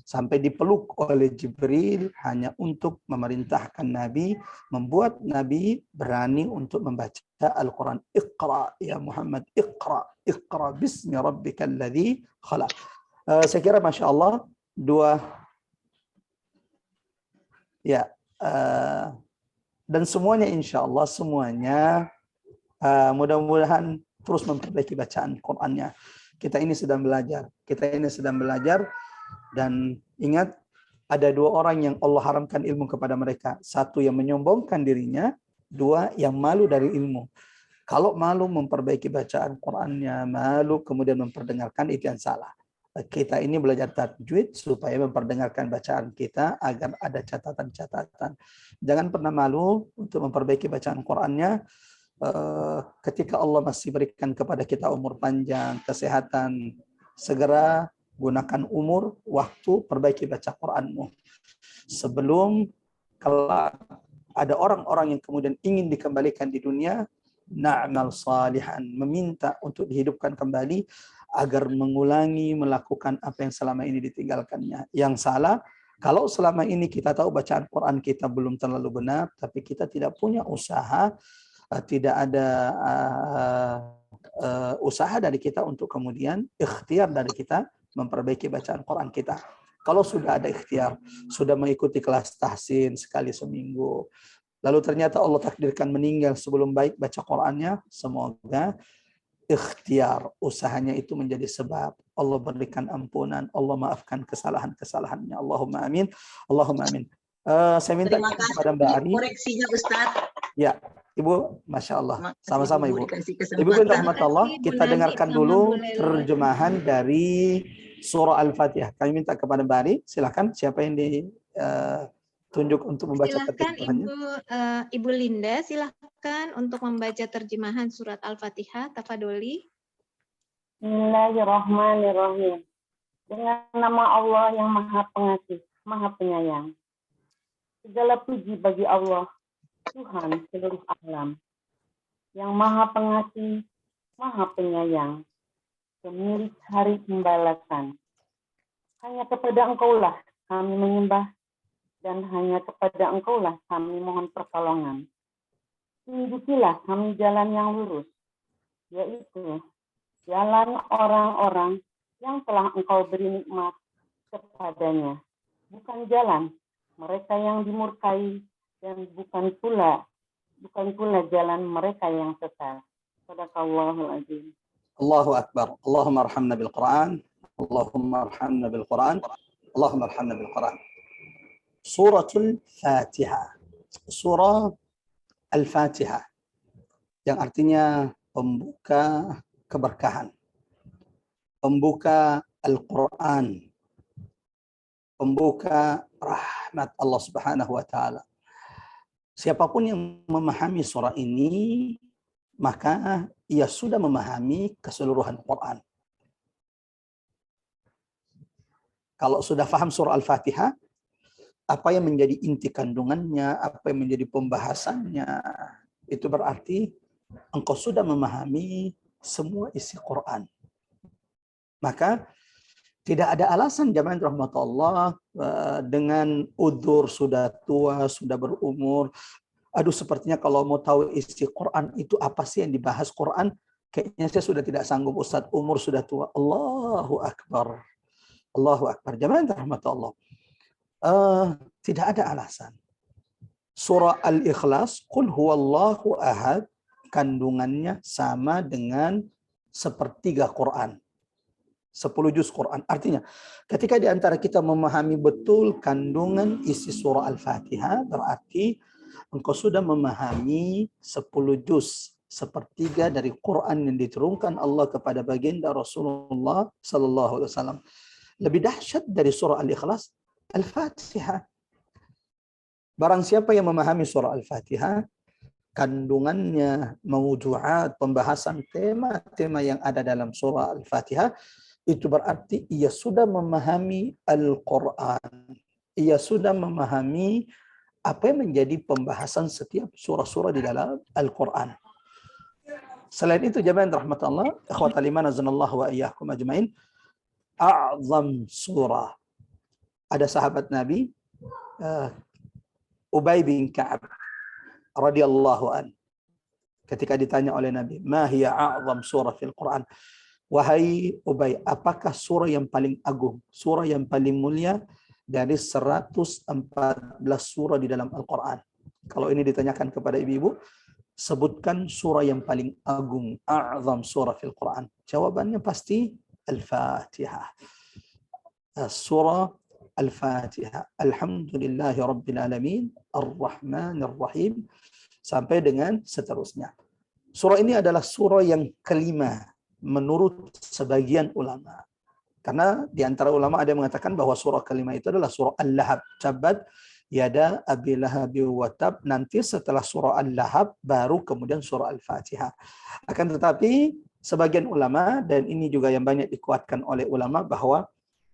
sampai dipeluk oleh Jibril hanya untuk memerintahkan Nabi, membuat Nabi berani untuk membaca Al-Quran. Iqra ya Muhammad, Iqra, Iqra bismi rabbikal ladzi khalaq. Saya kira Masya Allah dua ya, dan semuanya insya Allah semuanya mudah-mudahan terus memperbaiki bacaan Qur'annya. Kita ini sedang belajar, dan ingat ada dua orang yang Allah haramkan ilmu kepada mereka. Satu yang menyombongkan dirinya, dua yang malu dari ilmu. Kalau malu memperbaiki bacaan Qur'annya, malu kemudian memperdengarkan, itu yang salah. Kita ini belajar tajwid supaya memperdengarkan bacaan kita agar ada catatan-catatan. Jangan pernah malu untuk memperbaiki bacaan Qur'annya. Ketika Allah masih berikan kepada kita umur panjang, kesehatan, segera gunakan umur, waktu, perbaiki baca Qur'anmu. Sebelum kelak ada orang-orang yang kemudian ingin dikembalikan di dunia, na'mal salihan, meminta untuk dihidupkan kembali agar mengulangi melakukan apa yang selama ini ditinggalkannya. Yang salah, kalau selama ini kita tahu bacaan Quran kita belum terlalu benar, tapi kita tidak punya usaha, tidak ada usaha dari kita untuk kemudian ikhtiar dari kita memperbaiki bacaan Quran kita. Kalau sudah ada ikhtiar, sudah mengikuti kelas tahsin sekali seminggu, lalu ternyata Allah takdirkan meninggal sebelum baik baca Qurannya, semoga ikhtiar usahanya itu menjadi sebab Allah berikan ampunan, Allah maafkan kesalahan-kesalahannya. Allahumma amin. Allahumma amin. Saya minta kepada Mbak Ari. Koreksinya Ustaz. Ya, Ibu, Masya Allah. Sama-sama Ibu. Ibu Ibu rahmat Allah, kita dengarkan dulu terjemahan dari surah Al-Fatihah. Kami minta kepada Mbak Ari, silakan siapa yang ditunjuk untuk membaca terjemahannya. Ibu Linda, silakan untuk membaca terjemahan surat Al-Fatihah. Tafadholi. Bismillahirrahmanirrahim. Dengan nama Allah yang Maha Pengasih, Maha Penyayang. Segala puji bagi Allah, Tuhan seluruh alam, yang Maha Pengasih, Maha Penyayang, pemilik hari pembalasan. Hanya kepada Engkaulah kami menyembah, dan hanya kepada Engkaulah kami mohon pertolongan. Tunjukilah kami jalan yang lurus, yaitu jalan orang-orang yang telah Engkau beri nikmat kepadanya, bukan jalan mereka yang dimurkai, dan bukan pula jalan mereka yang sesat. Sadaqallahul azim. Allahu akbar. Allahumma arhamna bil Quran. Allahumma arhamna bil Quran. Allahumma arhamna bil Quran. Suratul Fatihah. Surah Al-Fatihah yang artinya pembuka keberkahan. pembuka Al-Quran, pembuka rahmat Allah Subhanahu wa taala. Siapapun yang memahami surah ini, maka ia sudah memahami keseluruhan Quran. Kalau sudah paham surah Al-Fatihah, apa yang menjadi inti kandungannya, apa yang menjadi pembahasannya, itu berarti engkau sudah memahami semua isi Quran. Maka tidak ada alasan jamaah rahmatullah dengan udzur sudah tua, sudah berumur. Aduh, sepertinya kalau mau tahu isi Quran itu apa sih yang dibahas Quran, kayaknya saya sudah tidak sanggup Ustaz, umur sudah tua. Allahu Akbar. Allahu Akbar. Jamaah rahmatullah. Tidak ada alasan. Surah Al-Ikhlas, Qul huwallahu ahad, kandungannya sama dengan sepertiga Quran. 10 juz Quran. Artinya, ketika di antara kita memahami betul kandungan isi surah Al-Fatihah, berarti engkau sudah memahami 10 juz, sepertiga dari Quran yang diturunkan Allah kepada baginda Rasulullah sallallahu alaihi wasallam. Lebih dahsyat dari surah Al-Ikhlas, Al-Fatihah. Barang siapa yang memahami surah Al-Fatihah, kandungannya, mawdu'at, pembahasan tema-tema yang ada dalam surah Al-Fatihah, itu berarti ia sudah memahami Al-Quran. Ia sudah memahami apa yang menjadi pembahasan setiap surah-surah di dalam Al-Quran. Selain itu, jamaah rahmatullah, ikhwatal iman azanallahu wa iyyakum ajmain, a'zam surah. Ada sahabat Nabi, Ubay bin Ka'ab radhiyallahu an. Ketika ditanya oleh Nabi, "Ma hiya a'zam surah fil Quran?" Wahai Ubay, apakah surah yang paling agung, surah yang paling mulia dari 114 surah di dalam Al-Quran? Kalau ini ditanyakan kepada ibu-ibu, sebutkan surah yang paling agung, a'zam surah fil Quran. Jawabannya pasti Al-Fatihah. Surah Al-Fatihah. Alhamdulillahi Rabbil Alamin, Ar-Rahmanir Rahim, sampai dengan seterusnya. Surah ini adalah surah yang kelima menurut sebagian ulama. Karena di antara ulama ada yang mengatakan bahwa surah kelima itu adalah surah Al-Lahab. Tabbat yada Abi Lahab wa tab. Nanti setelah surah Al-Lahab baru kemudian surah Al-Fatihah. Akan tetapi sebagian ulama, dan ini juga yang banyak dikuatkan oleh ulama, bahwa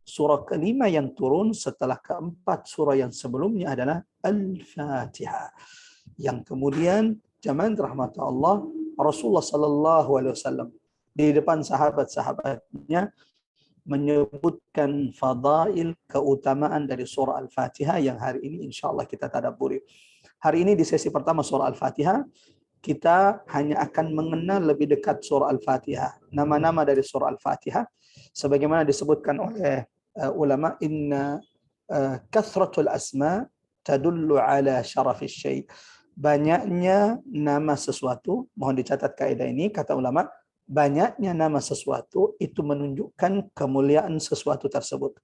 surah kelima yang turun setelah keempat surah yang sebelumnya adalah Al-Fatihah. Yang kemudian jamaah rahmat Allah, Rasulullah sallallahu alaihi wasallam di depan sahabat-sahabatnya menyebutkan fadail, keutamaan dari surah Al-Fatihah yang hari ini insyaallah kita tadabburi. Hari ini di sesi pertama surah Al-Fatihah, kita hanya akan mengenal lebih dekat surah Al-Fatihah, nama-nama dari surah Al-Fatihah, sebagaimana disebutkan oleh ulama, inna kathratul asma tadullu ala syarafis syai'. Banyaknya nama sesuatu, mohon dicatat kaidah ini, kata ulama, banyaknya nama sesuatu itu menunjukkan kemuliaan sesuatu tersebut.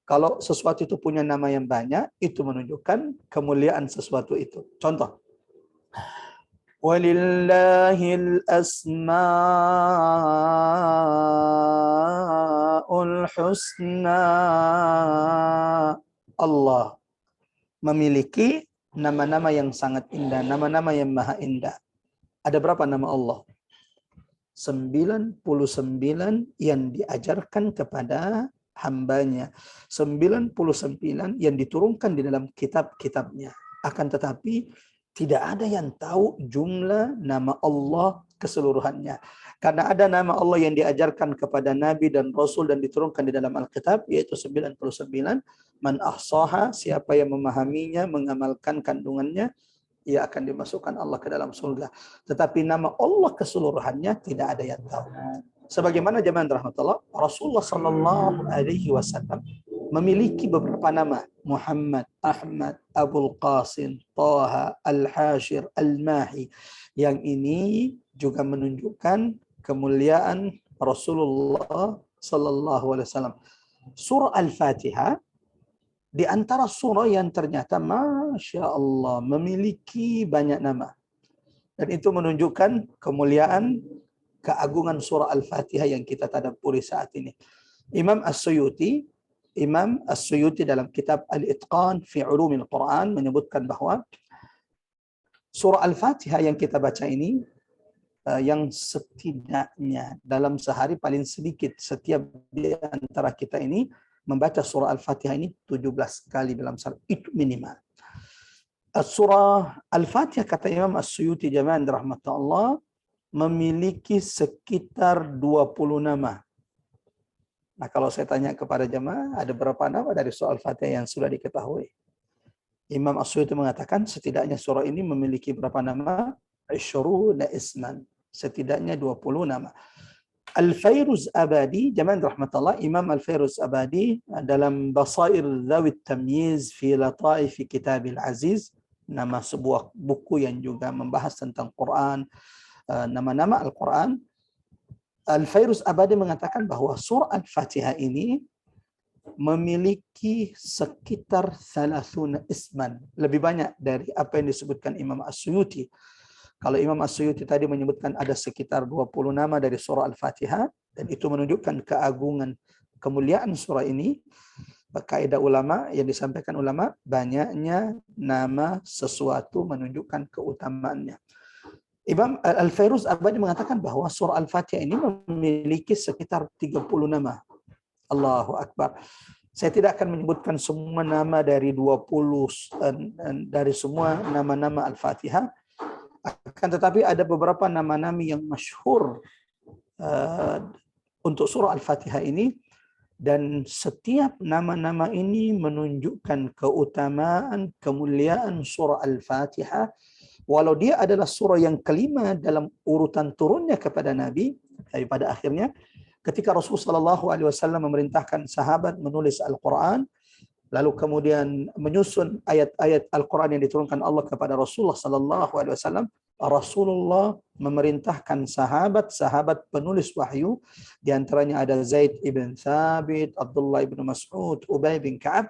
Kalau sesuatu itu punya nama yang banyak, itu menunjukkan kemuliaan sesuatu itu. Contoh, walillahil asmaul husna. Allah memiliki nama-nama yang sangat indah, nama-nama yang maha indah. Ada berapa nama Allah? 99 yang diajarkan kepada hambanya. 99 yang diturunkan di dalam kitab-kitabnya. Akan tetapi tidak ada yang tahu jumlah nama Allah keseluruhannya. Karena ada nama Allah yang diajarkan kepada Nabi dan Rasul dan diturunkan di dalam Alkitab, yaitu 99. Man ahsaha, siapa yang memahaminya, mengamalkan kandungannya, ia akan dimasukkan Allah ke dalam surga. Tetapi nama Allah keseluruhannya tidak ada yang tahu. Sebagaimana jamaah rahmatullah, Rasulullah sallallahu alaihi wasallam memiliki beberapa nama, Muhammad, Ahmad, Abul Qasim, Taha, Al-Hashir, Al-Mahi. Yang ini juga menunjukkan kemuliaan Rasulullah sallallahu alaihi wasallam. Surah Al-Fatihah di antara surah yang ternyata Masya Allah memiliki banyak nama. Dan itu menunjukkan kemuliaan keagungan surah Al-Fatihah yang kita tadabburi saat ini. Imam As-Suyuti dalam kitab Al-Itqan fi Ulumil Quran menyebutkan bahwa surah Al-Fatihah yang kita baca ini yang setidaknya dalam sehari paling sedikit setiap di antara kita ini membaca surah Al-Fatihah ini 17 kali dalam sehari, itu minimal. Surah Al-Fatihah kata Imam As-Suyuti jamaah rahmatullah memiliki sekitar 20 nama. Nah, kalau saya tanya kepada jamaah, ada berapa nama dari surah Al-Fatihah yang sudah diketahui? Imam As-Suyuti mengatakan setidaknya surah ini memiliki berapa nama? 20 isman. Setidaknya 20 nama. Al-Fairuz Abadi, jamaah rahmatullah, Imam Al-Fairuz Abadi dalam Basair Dzawit Tamyiz fi Lataif Kitabil Aziz, nama sebuah buku yang juga membahas tentang Quran, nama-nama Al-Quran. Al-Fairuz Abadi mengatakan bahwa surah Al-Fatihah ini memiliki sekitar 30 isman, lebih banyak dari apa yang disebutkan Imam As-Suyuti. Kalau Imam As-Suyuti tadi menyebutkan ada sekitar 20 nama dari surah Al-Fatihah, dan itu menunjukkan keagungan, kemuliaan surah ini. Kaidah ulama yang disampaikan ulama, banyaknya nama sesuatu menunjukkan keutamaannya. Imam Al-Fairuz Abadi mengatakan bahwa surah Al-Fatihah ini memiliki sekitar 30 nama. Allahu Akbar. Saya tidak akan menyebutkan semua nama dari 20 dari semua nama-nama Al-Fatihah. Akan tetapi ada beberapa nama-nama yang masyhur untuk surah Al-Fatihah ini, dan setiap nama-nama ini menunjukkan keutamaan, kemuliaan surah Al-Fatihah. Walau dia adalah surah yang kelima dalam urutan turunnya kepada Nabi, tapi pada akhirnya ketika Rasulullah SAW memerintahkan sahabat menulis Al-Quran, lalu kemudian menyusun ayat-ayat Al-Quran yang diturunkan Allah kepada Rasulullah SAW, Rasulullah memerintahkan sahabat-sahabat penulis wahyu, di antaranya ada Zaid ibn Thabit, Abdullah ibn Mas'ud, Ubay bin Ka'ab.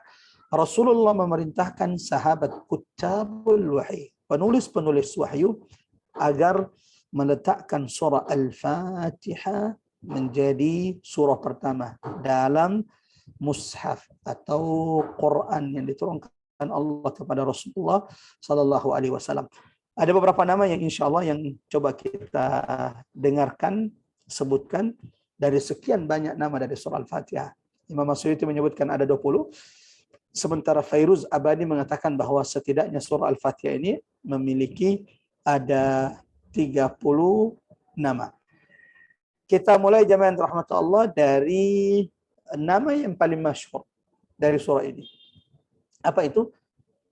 Rasulullah memerintahkan sahabat kutabul wahyi, penulis-penulis wahyu, agar meletakkan surah Al-Fatihah menjadi surah pertama dalam mushaf atau Quran yang diturunkan Allah kepada Rasulullah sallallahu alaihi wasallam. Ada beberapa nama yang insya Allah yang coba kita dengarkan, sebutkan dari sekian banyak nama dari surah Al-Fatihah. Imam As-Suyuti menyebutkan ada 20, sementara Fairuz Abadi mengatakan bahwa setidaknya surah Al-Fatihah ini memiliki ada 30 nama. Kita mulai jamaah rahmatullah dari nama yang paling masyhur dari surah ini. Apa itu?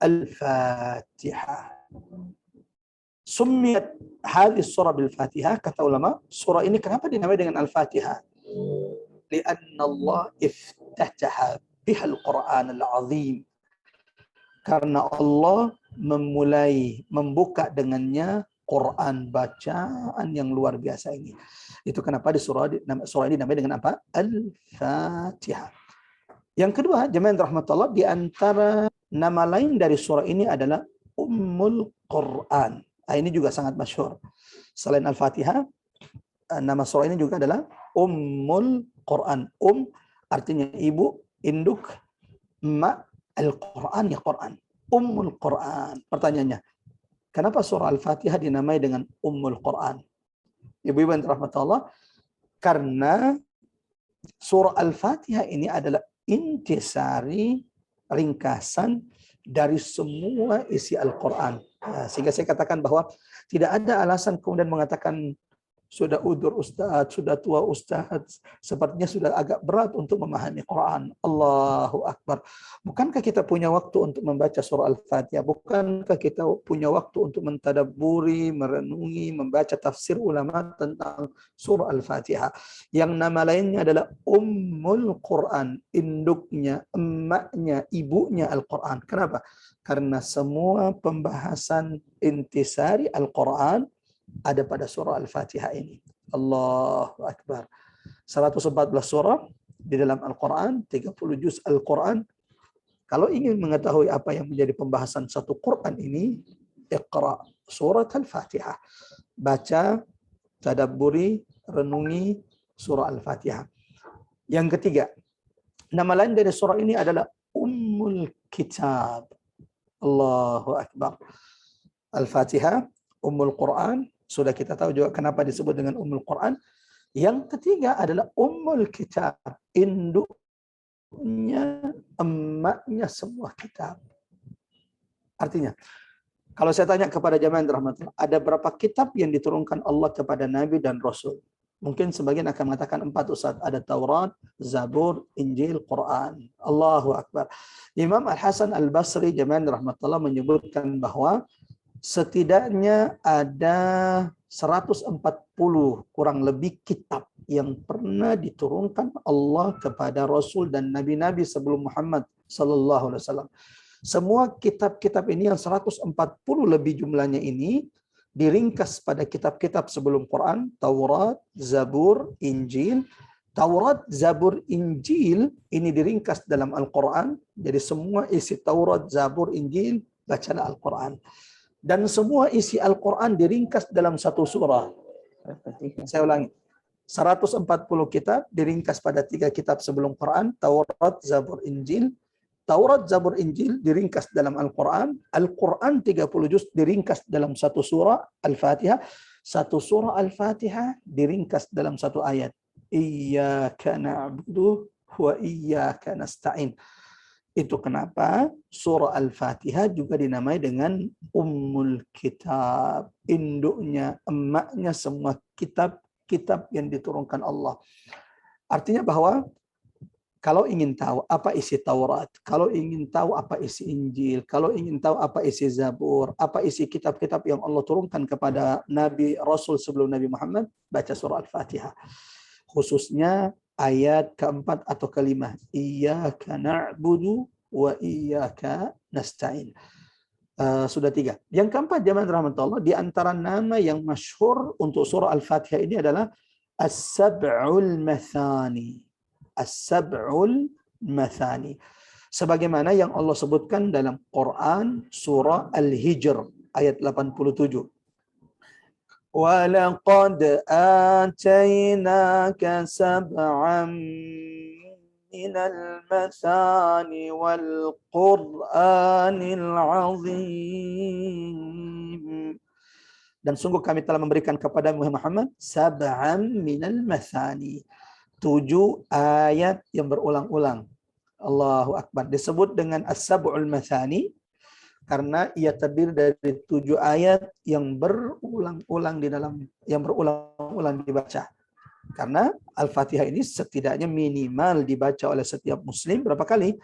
Al-Fatihah. Summiyat hadis surah bil-Fatihah, kata ulama, surah ini kenapa dinamai dengan Al-Fatihah? Lianna Allah iftataha biha al-Quran al-azim. Karena Allah membuka dengannya Quran bacaan yang luar biasa ini. Itu kenapa di surah ini dinamai dengan apa? Al-Fatihah. Yang kedua, jemaah rahmatullah, di antara nama lain dari surah ini adalah Ummul Quran. Ini juga sangat masyhur. Selain Al-Fatihah, nama surah ini juga adalah Ummul Quran. Artinya ibu, induk, mak, Al-Quran ya Quran. Ummul Quran. Pertanyaannya, kenapa surah Al-Fatihah dinamai dengan Ummul Quran? Ibu-ibu yang rahmatullah, karena surah Al-Fatihah ini adalah intisari, ringkasan dari semua isi Al-Quran. Sehingga saya katakan bahwa tidak ada alasan kemudian mengatakan sudah udur ustaz, sudah tua ustaz, sepertinya sudah agak berat untuk memahami Quran. Allahu Akbar. Bukankah kita punya waktu untuk membaca surah Al-Fatihah? Bukankah kita punya waktu untuk mentadabburi, merenungi, membaca tafsir ulama tentang surah Al-Fatihah? Yang nama lainnya adalah Ummul Quran, induknya, emaknya, ibunya Al-Quran. Kenapa? Karena semua pembahasan intisari Al-Quran ada pada surah Al-Fatihah ini. Allahu Akbar. 114 surah di dalam Al-Quran, 30 juz Al-Quran. Kalau ingin mengetahui apa yang menjadi pembahasan satu Quran ini, Iqra surat Al-Fatihah. Baca, tadabburi, renungi surah Al-Fatihah. Yang ketiga, nama lain dari surah ini adalah Ummul Kitab. Allahu Akbar. Al-Fatihah, Ummul Quran. Sudah kita tahu juga kenapa disebut dengan Ummul Quran. Yang ketiga adalah Ummul Kitab. Induknya, emaknya semua kitab. Artinya, kalau saya tanya kepada jamaah yang dirahmati, ada berapa kitab yang diturunkan Allah kepada Nabi dan Rasul? Mungkin sebagian akan mengatakan 4, Ustaz. Ada Taurat, Zabur, Injil, Quran. Allahu Akbar. Imam Al-Hasan Al-Basri, jamaah yang dirahmatullah, menyebutkan bahwa setidaknya ada 140 kurang lebih kitab yang pernah diturunkan Allah kepada Rasul dan Nabi-Nabi sebelum Muhammad sallallahu alaihi wasallam. Semua kitab-kitab ini yang 140 lebih jumlahnya ini diringkas pada kitab-kitab sebelum Quran, Taurat, Zabur, Injil. Taurat, Zabur, Injil ini diringkas dalam Al-Quran. Jadi semua isi Taurat, Zabur, Injil bacalah Al-Quran. Dan semua isi Al-Quran diringkas dalam satu surah. Saya ulangi. 140 kitab diringkas pada 3 kitab sebelum Quran, Taurat, Zabur, Injil. Taurat, Zabur, Injil diringkas dalam Al-Quran. Al-Quran 30 juz diringkas dalam satu surah Al-Fatihah. Satu surah Al-Fatihah diringkas dalam satu ayat. Iyyaka na'budu wa iyyaka nasta'in. Itu kenapa surah Al-Fatihah juga dinamai dengan Ummul Kitab. Induknya, emaknya semua kitab-kitab yang diturunkan Allah. Artinya bahwa kalau ingin tahu apa isi Taurat, kalau ingin tahu apa isi Injil, kalau ingin tahu apa isi Zabur, apa isi kitab-kitab yang Allah turunkan kepada Nabi Rasul sebelum Nabi Muhammad, baca surah Al-Fatihah. Khususnya ayat keempat atau kelima, Iyyaka na'budu wa iyyaka nasta'in. Sudah 3. Yang keempat, jamaah rahmatullah, di antara nama yang masyhur untuk surah Al-Fatihah ini adalah As-Sab'ul Mathani. As-Sab'ul Mathani. Sebagaimana yang Allah sebutkan dalam Quran surah Al-Hijr ayat 87. وَلَقَدْ آتَيْنَاكَ سَبْعًا مِنَ الْمَثَانِ وَالْقُرْآنِ الْعَظِيمِ. Dan sungguh kami telah memberikan kepada Muhammad sab'an minal mathani. 7 ayat yang berulang-ulang. Allahu Akbar. Disebut dengan as-sab'ul mathani karena ia terdiri dari 7 ayat yang berulang-ulang dibaca. Karena Al-Fatihah ini setidaknya minimal dibaca oleh setiap muslim berapa kali?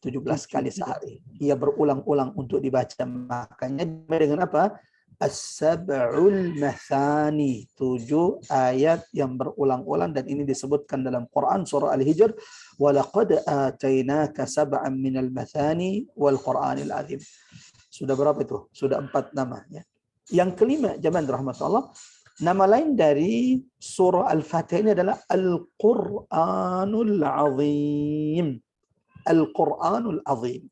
17 kali sehari. Ia berulang-ulang untuk dibaca. Makanya dengan apa? As-sab'ul mathani. 7 ayat yang berulang-ulang dan ini disebutkan dalam Quran surah Al-Hijr. وَلَقَدْ آتَيْنَاكَ سَبْعًا مِنَ الْمَثَانِ وَالْقُرْآنِ الْعَظِيمِ. Sudah berapa itu? Sudah 4 namanya. Yang kelima, jamaah rahmatullah, nama lain dari surah Al-Fatihah ini adalah Al-Qur'anul Azim. Al-Qur'anul Azim.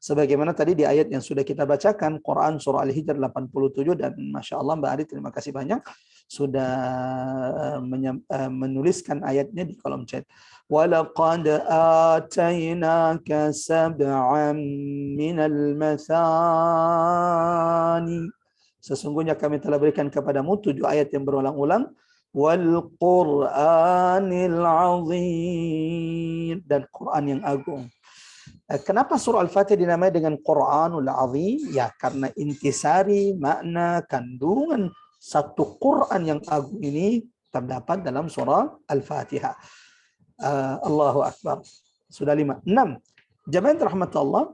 Sebagaimana tadi di ayat yang sudah kita bacakan, Quran surah Al-Hijr 87, dan Masya Allah Mbak Ari terima kasih banyak sudah menuliskan ayatnya di kolom chat. وَلَقَدْ آتَيْنَاكَ سَبْعًا مِنَ الْمَثَانِ. Sesungguhnya kami telah berikan kepadamu 7 ayat yang berulang-ulang. وَالْقُرْآنِ الْعَظِيمِ. Dan Quran yang agung. Kenapa surah Al-Fatihah dinamai dengan Quranul Azim? Ya, karena intisari makna kandungan satu Quran yang agung ini terdapat dalam surah Al-Fatihah. Allahu Akbar. Sudah 5. 6. Jamaah rahmatullah.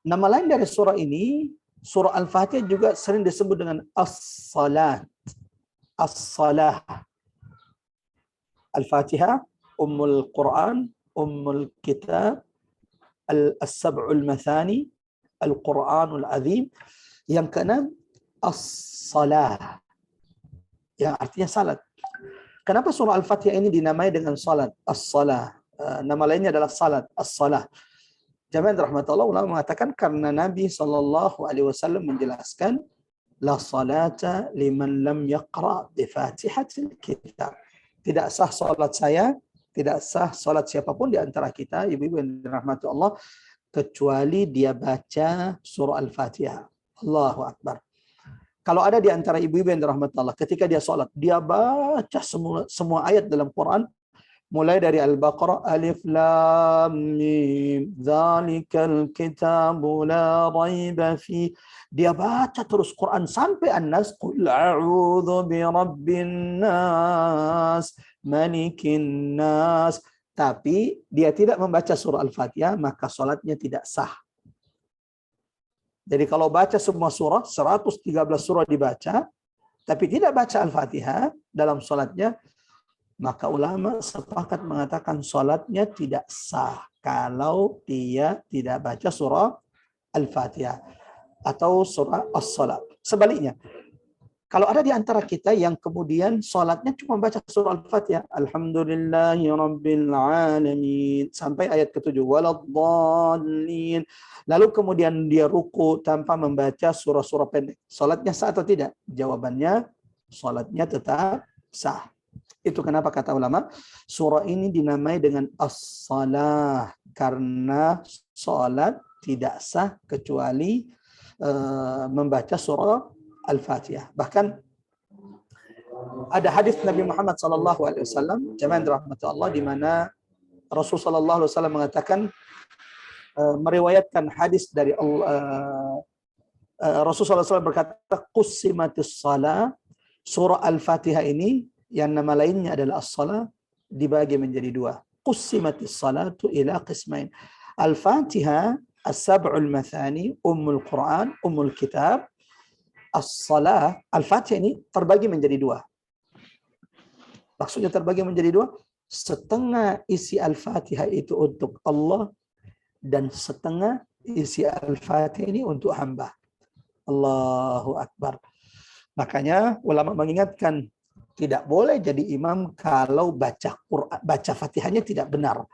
Nama lain dari surah ini, surah Al-Fatihah juga sering disebut dengan As-Salat. As-Salah. Al-Fatihah, Ummul Quran, Ummul Kitab, As-Sab'ul Mathani, Al-Quranul Azim. Yang keenam, As-Salah. Yang artinya salat. Kenapa surah Al-Fatihah ini dinamai dengan salat? As-Salah. Nama lainnya adalah salat. As-Salah. Jamaah rahmatullah, ulama mengatakan karena Nabi SAW menjelaskan La salata liman lam yaqra bi Fatihatil Kitab. Tidak sah salat saya, tidak sah salat siapapun di antara kita, ibu-ibu yang dirahmati Allah, kecuali dia baca surah Al-Fatihah. Allahu Akbar. Kalau ada di antara ibu-ibu yang dirahmati Allah, ketika dia salat, dia baca semua ayat dalam Quran, mulai dari Al-Baqarah, Alif Lam Mim, Dzalikal Kitabu La Raiba Fi. Dia baca terus Quran sampai An-Nas, Qul a'udzu birabbin nas, malikin nas. Tapi dia tidak membaca surah Al-Fatihah, maka salatnya tidak sah. Jadi kalau baca semua surah, 113 surah dibaca, tapi tidak baca Al-Fatihah dalam salatnya, maka ulama sepakat mengatakan salatnya tidak sah kalau dia tidak baca surah Al-Fatihah atau surah As-Salat. Sebaliknya, kalau ada di antara kita yang kemudian salatnya cuma baca surah Al-Fatihah, Alhamdulillahi Rabbil Alamin, sampai ayat ke-7, Waladhdallin, lalu kemudian dia ruku tanpa membaca surah-surah pendek, salatnya sah atau tidak? Jawabannya, salatnya tetap sah. Itu kenapa kata ulama, surah ini dinamai dengan as-salah, karena salat tidak sah kecuali membaca surah Al-Fatihah. Bahkan ada hadis Nabi Muhammad SAW, jamaah dirahmati Allah, di mana Rasul SAW mengatakan, meriwayatkan hadis dari Rasul SAW berkata, qussimatis salah, surah Al-Fatihah ini yang nama lainnya adalah as-salah, dibagi menjadi dua. Qussimatis salatu ila qismain. Al-Fatihah, as-sab'ul mathani, ummul Quran, ummul kitab. As-salah, Al-Fatihah ini terbagi menjadi dua. Maksudnya terbagi menjadi dua, setengah isi Al-Fatihah itu untuk Allah, dan setengah isi Al-Fatihah ini untuk hamba. Allahu Akbar. Makanya ulama mengingatkan, tidak boleh jadi imam kalau baca Quran, baca Fatihahnya tidak benar.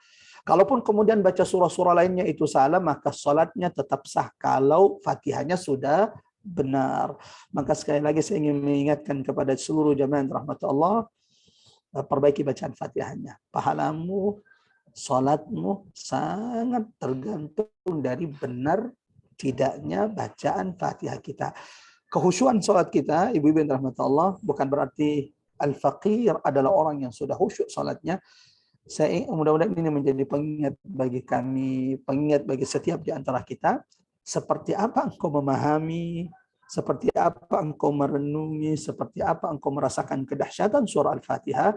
Kalaupun kemudian baca surah-surah lainnya itu salah, maka salatnya tetap sah kalau Fatihahnya sudah benar. Maka sekali lagi saya ingin mengingatkan kepada seluruh jamaah rahmat Allah, perbaiki bacaan Fatihahnya. Pahalamu, salatmu sangat tergantung dari benar tidaknya bacaan Fatihah kita. Kehusyuan salat kita, ibu-ibu yang rahmat Allah, bukan berarti al-faqir adalah orang yang sudah khusyuk salatnya. Saya mudah-mudahan ini menjadi pengingat bagi kami, pengingat bagi setiap di antara kita, seperti apa engkau memahami, seperti apa engkau merenungi, seperti apa engkau merasakan kedahsyatan surah Al-Fatihah,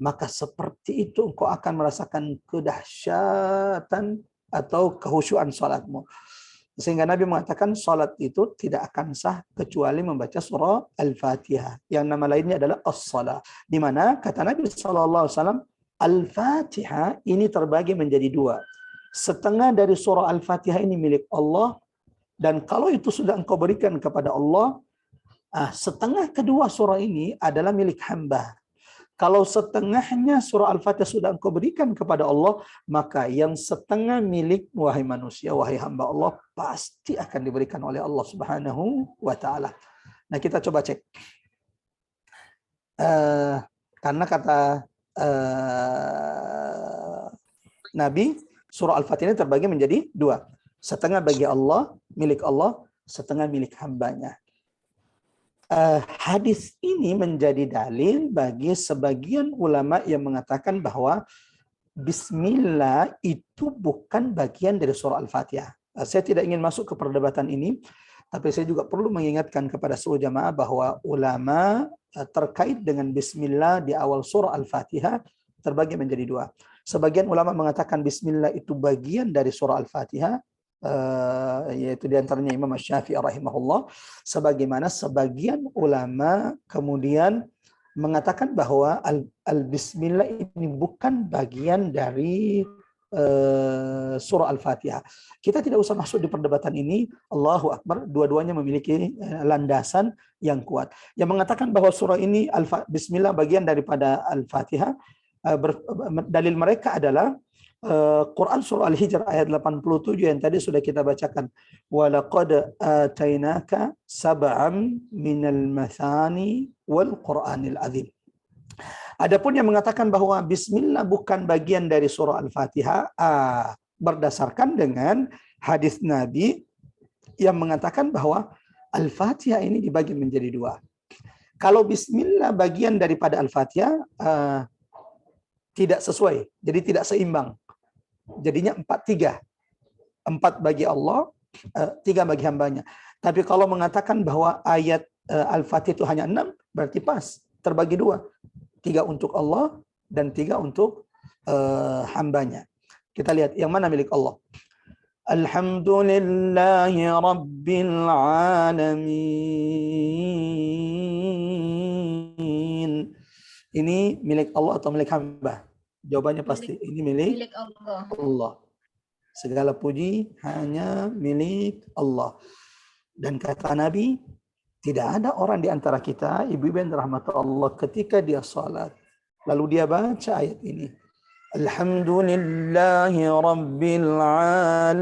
maka seperti itu engkau akan merasakan kedahsyatan atau kehusyuan salatmu. Sehingga Nabi mengatakan salat itu tidak akan sah kecuali membaca surah Al-Fatihah. Yang nama lainnya adalah as-salah. Di mana kata Nabi SAW, Al-Fatihah ini terbagi menjadi dua. Setengah dari surah Al-Fatihah ini milik Allah, dan kalau itu sudah engkau berikan kepada Allah, setengah kedua surah ini adalah milik hamba. Kalau setengahnya surah Al-Fatihah sudah engkau berikan kepada Allah, maka yang setengah milik wahai manusia, wahai hamba Allah, pasti akan diberikan oleh Allah Subhanahu wa Ta'ala. Nah, kita coba cek. Karena kata Nabi, surah Al-Fatihah ini terbagi menjadi dua. Setengah bagi Allah, milik Allah, setengah milik hambanya. Hadis ini menjadi dalil bagi sebagian ulama yang mengatakan bahwa Bismillah itu bukan bagian dari surah Al-Fatihah. Saya tidak ingin masuk ke perdebatan ini, tapi saya juga perlu mengingatkan kepada seluruh jamaah bahwa ulama terkait dengan Bismillah di awal surah Al-Fatihah terbagi menjadi dua. Sebagian ulama mengatakan Bismillah itu bagian dari surah Al-Fatihah, yaitu diantaranya Imam Syafi'i rahimahullah, sebagaimana sebagian ulama kemudian mengatakan bahwa al-Bismillah ini bukan bagian dari surah Al-Fatihah. Kita tidak usah masuk di perdebatan ini. Allahu Akbar, dua-duanya memiliki landasan yang kuat. Yang mengatakan bahwa surah ini Bismillah bagian daripada Al-Fatihah, dalil mereka adalah Quran surah Al-Hijr ayat 87 yang tadi sudah kita bacakan. Walaqad atainaka sab'am minal mathani wal Qur'anil azim. Adapun yang mengatakan bahwa bismillah bukan bagian dari surah Al-Fatihah, berdasarkan dengan hadis Nabi yang mengatakan bahwa Al-Fatihah ini dibagi menjadi dua. Kalau bismillah bagian daripada Al-Fatihah, tidak sesuai, jadi tidak seimbang. Jadinya 4-3. 4 bagi Allah, 3 bagi hambanya. Tapi kalau mengatakan bahwa ayat Al-Fatihah itu hanya 6, berarti pas, terbagi 2. 3 untuk Allah dan 3 untuk hambanya. Kita lihat yang mana milik Allah. Alhamdulillahi Rabbil Alamin. Ini milik Allah atau milik hamba? Jawabannya pasti ini milik Allah. Allah. Segala puji hanya milik Allah. Dan kata Nabi, tidak ada orang di antara kita, ibu-ibu yang dirahmati Allah, ketika dia salat, lalu dia baca ayat ini. Alhamdulillahi Rabbil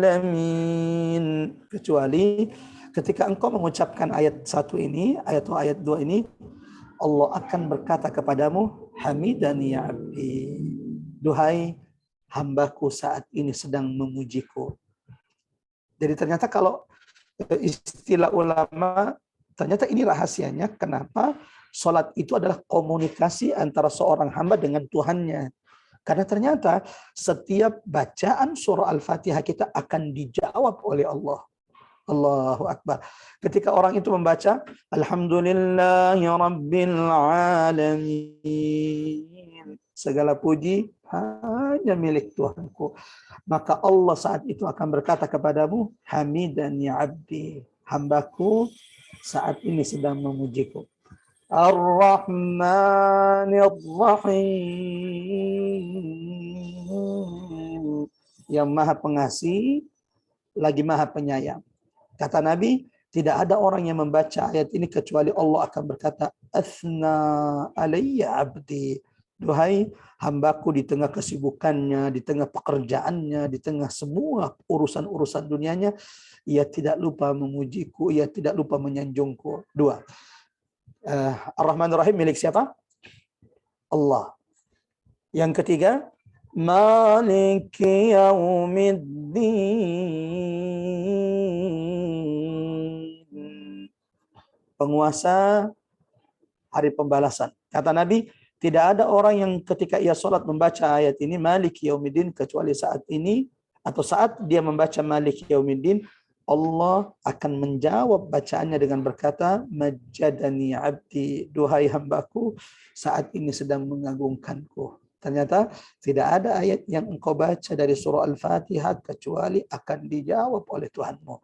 Alamin. Kecuali ketika engkau mengucapkan ayat 1 ini, ayat 2 ini, Allah akan berkata kepadamu, Hamidani ya abdi. Duhai hambaku saat ini sedang memujiku. Jadi ternyata kalau istilah ulama, ternyata ini rahasianya kenapa salat itu adalah komunikasi antara seorang hamba dengan Tuhannya. Karena ternyata setiap bacaan surah Al-Fatihah kita akan dijawab oleh Allah. Allahu Akbar. Ketika orang itu membaca Alhamdulillahi Rabbil Alamin, segala puji hanya milik Tuhanku, maka Allah saat itu akan berkata kepadamu, Hamidan ya abdi, hambaku saat ini sedang memujiku. Ar-Rahmanir Rahim, yang maha pengasih lagi maha penyayang. Kata Nabi, tidak ada orang yang membaca ayat ini kecuali Allah akan berkata, Athna alayya abdi. Duhai hambaku di tengah kesibukannya, di tengah pekerjaannya, di tengah semua urusan-urusan dunianya, ia tidak lupa memujiku, ia tidak lupa menyanjungku. 2. Ar-Rahman Ar-Rahim milik siapa? Allah. Yang ketiga, Maliki Yaumiddin, penguasa hari pembalasan. Kata Nabi, tidak ada orang yang ketika ia sholat membaca ayat ini Maliki Yaumiddin kecuali saat ini atau saat dia membaca Maliki Yaumiddin, Allah akan menjawab bacaannya dengan berkata, Majjadani abdi, duhai hambaku saat ini sedang mengagungkanku. Ternyata tidak ada ayat yang engkau baca dari surah Al-Fatihah kecuali akan dijawab oleh Tuhanmu.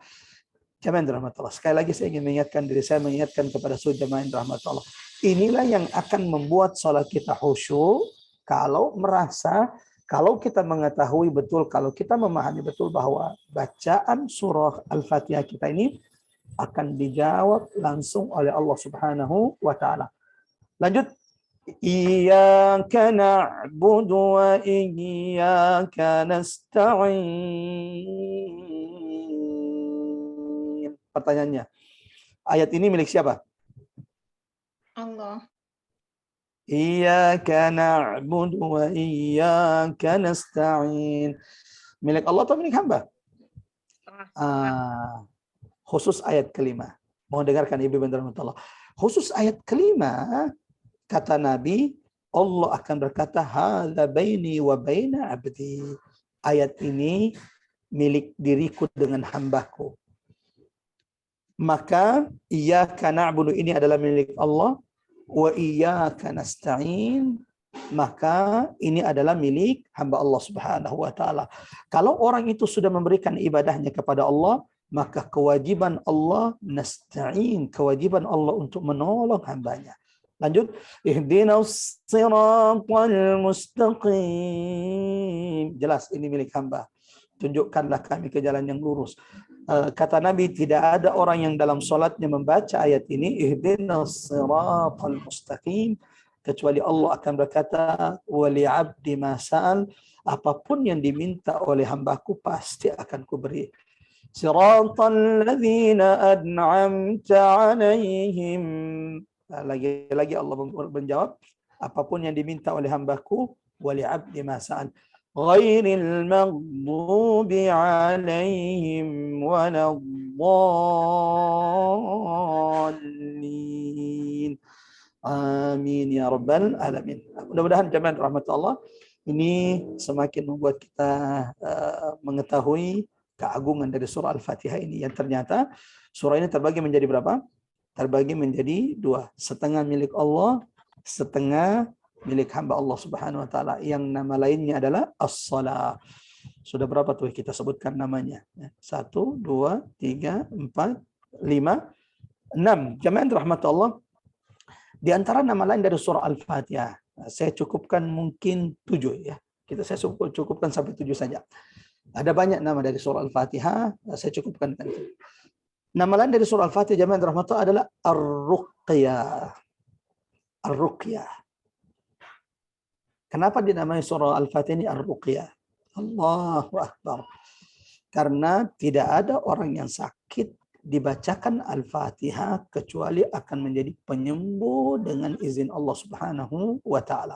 Jamaah yang dirahmati Allah. Sekali lagi saya ingin mengingatkan diri saya, mengingatkan kepada seluruh jamaah yang dirahmati Allah. Inilah yang akan membuat salat kita khusyuk kalau merasa, kalau kita mengetahui betul, kalau kita memahami betul bahwa bacaan surah Al-Fatihah kita ini akan dijawab langsung oleh Allah Subhanahu wa taala. Lanjut. Iyyaka na'budu wa iyyaka nasta'in. Pertanyaannya, ayat ini milik siapa? Allah. Iyyaka na'budu wa iyyaka nasta'in. Milik Allah atau milik hamba? Khusus ayat kelima. Mohon dengarkan Ibu Bendera Allah. Khusus ayat kelima, kata Nabi, Allah akan berkata, Hadza baini wa baina abdi. Ayat ini milik diriku dengan hambaku. Maka iyyaka na'budu ini adalah milik Allah, wa iyyaka nasta'in, maka ini adalah milik hamba Allah Subhanahu wa taala. Kalau orang itu sudah memberikan ibadahnya kepada Allah, maka kewajiban Allah nasta'in, kewajiban Allah untuk menolong hambanya. Lanjut, ihdinas siratal mustaqim. Jelas ini milik hamba. Tunjukkanlah kami ke jalan yang lurus. Kata Nabi, tidak ada orang yang dalam solatnya membaca ayat ini, ihdinas siratal mustaqim, kecuali Allah akan berkata, wali abdi ma sa'al, apapun yang diminta oleh hambaku pasti akan kuberi. Siratal ladzina an'amta 'alaihim. Lagi-lagi Allah menjawab, apapun yang diminta oleh hambaku, wali abdi ma sa'al. Ghairil maghdubi 'alaihim waladdallin. Amin ya rabbal alamin. Mudah-mudahan jemaah rahmat Allah ini semakin membuat kita mengetahui keagungan dari surah Al-Fatihah ini, yang ternyata surah ini terbagi menjadi berapa? Terbagi menjadi dua, setengah milik Allah, setengah milik hamba Allah Subhanahu wa taala, yang nama lainnya adalah As-Salah. Sudah berapa tuh kita sebutkan namanya? 1, 2, 3, 4, 5, 6. Jemaah rahmat Allah, di antara nama lain dari surah Al-Fatihah, saya cukupkan mungkin 7 ya. Saya cukupkan sampai 7 saja. Ada banyak nama dari surah Al-Fatihah, saya cukupkan kan. Nama lain dari surah Al-Fatihah jemaah rahmat Allah adalah Ar-Ruqyah. Ar-Ruqyah. Kenapa dinamai surah Al-Fatihah ini Ar-Ruqyah? Allahu Akbar. Karena tidak ada orang yang sakit dibacakan Al-Fatihah kecuali akan menjadi penyembuh dengan izin Allah Subhanahu wa taala.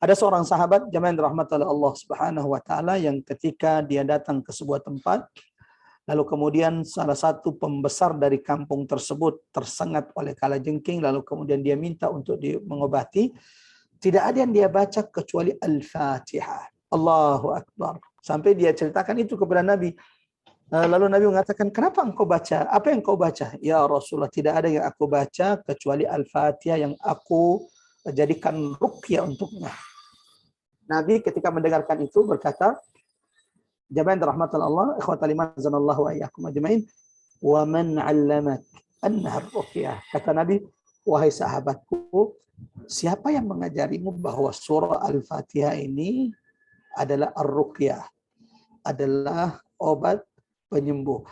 Ada seorang sahabat jemaah rahmatullahi Allah Subhanahu wa taala yang ketika dia datang ke sebuah tempat, lalu kemudian salah satu pembesar dari kampung tersebut tersengat oleh kalajengking, lalu kemudian dia minta untuk mengobati, tidak ada yang dia baca kecuali Al-Fatihah. Allahu Akbar. Sampai dia ceritakan itu kepada Nabi. Lalu Nabi mengatakan, kenapa engkau baca? Apa yang kau baca? Ya Rasulullah, tidak ada yang aku baca kecuali Al-Fatihah yang aku jadikan ruqyah untuknya. Nabi ketika mendengarkan itu berkata, jamaah rahmatullah Allah, ikhwatal iman zanallahu wa iyyakum ajmain, wa man 'allamak annaha ruqyah. Kata Nabi, wahai sahabatku, siapa yang mengajarimu bahwa surah Al-Fatihah ini adalah ar-ruqyah, adalah obat penyembuh.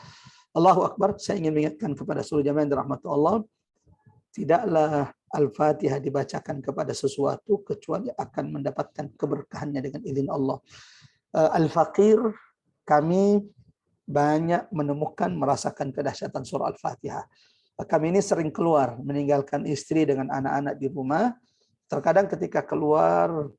Allahu Akbar. Saya ingin mengingatkan kepada seluruh jamaah yang dirahmati Allah, tidaklah Al-Fatihah dibacakan kepada sesuatu kecuali akan mendapatkan keberkahannya dengan izin Allah. Al-Faqir, kami banyak menemukan, merasakan kedahsyatan surah Al-Fatihah. Kami ini sering keluar meninggalkan istri dengan anak-anak di rumah. Terkadang ketika keluar,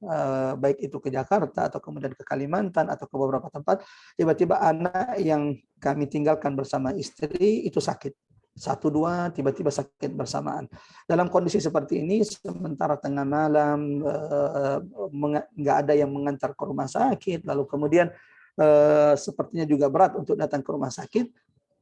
baik itu ke Jakarta atau kemudian ke Kalimantan atau ke beberapa tempat, tiba-tiba anak yang kami tinggalkan bersama istri itu sakit. 1-2 tiba-tiba sakit bersamaan. Dalam kondisi seperti ini, sementara tengah malam, nggak ada yang mengantar ke rumah sakit, lalu kemudian sepertinya juga berat untuk datang ke rumah sakit,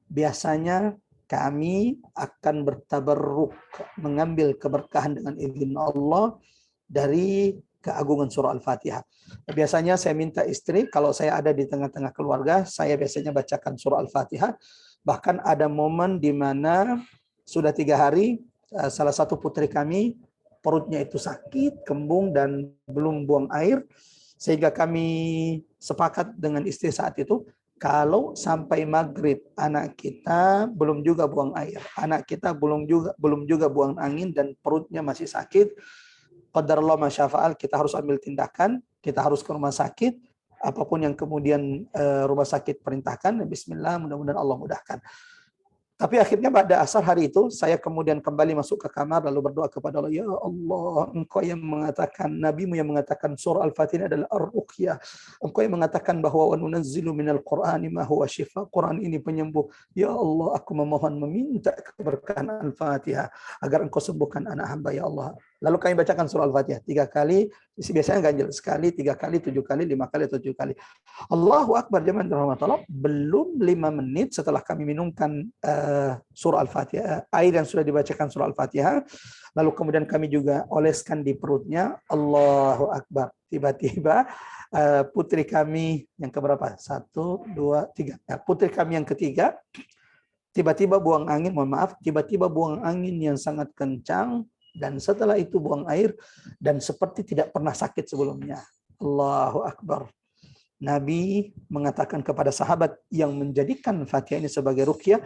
biasanya kami akan bertabarruk, mengambil keberkahan dengan izin Allah dari keagungan surah Al-Fatihah. Biasanya saya minta istri, kalau saya ada di tengah-tengah keluarga, saya biasanya bacakan surah Al-Fatihah. Bahkan ada momen di mana sudah 3 hari, salah satu putri kami, perutnya itu sakit, kembung, dan belum buang air. Sehingga kami sepakat dengan istri saat itu, kalau sampai maghrib anak kita belum juga buang air, anak kita belum juga buang angin dan perutnya masih sakit, qadarullah masyafa'al, kita harus ambil tindakan, kita harus ke rumah sakit, apapun yang kemudian rumah sakit perintahkan, bismillah, mudah-mudahan Allah mudahkan. Tapi akhirnya pada asar hari itu, saya kemudian kembali masuk ke kamar, lalu berdoa kepada Allah, ya Allah, engkau yang mengatakan, nabimu yang mengatakan surah Al-Fatihah adalah ar-ruqyah. Engkau yang mengatakan bahwa wa nunazzilu minal Qur'ani ma huwa syifa. Quran ini penyembuh. Ya Allah, aku memohon meminta keberkahan Al-Fatihah agar engkau sembuhkan anak hamba, ya Allah. Lalu kami bacakan surah Al-Fatihah 3 kali, biasanya ganjil sekali, 3 kali, 7 kali, 5 kali, 7 kali. Allahu Akbar, jemaah rahmatullah. Belum 5 menit setelah kami minumkan surah Al-Fatihah, air yang sudah dibacakan surah Al-Fatihah, lalu kemudian kami juga oleskan di perutnya. Allahu Akbar. Tiba-tiba putri kami yang keberapa? 1, 2, 3. Putri kami yang ketiga tiba-tiba buang angin, tiba-tiba buang angin yang sangat kencang, dan setelah itu buang air, dan seperti tidak pernah sakit sebelumnya. Allahu Akbar. Nabi mengatakan kepada sahabat yang menjadikan Fatihah ini sebagai ruqyah,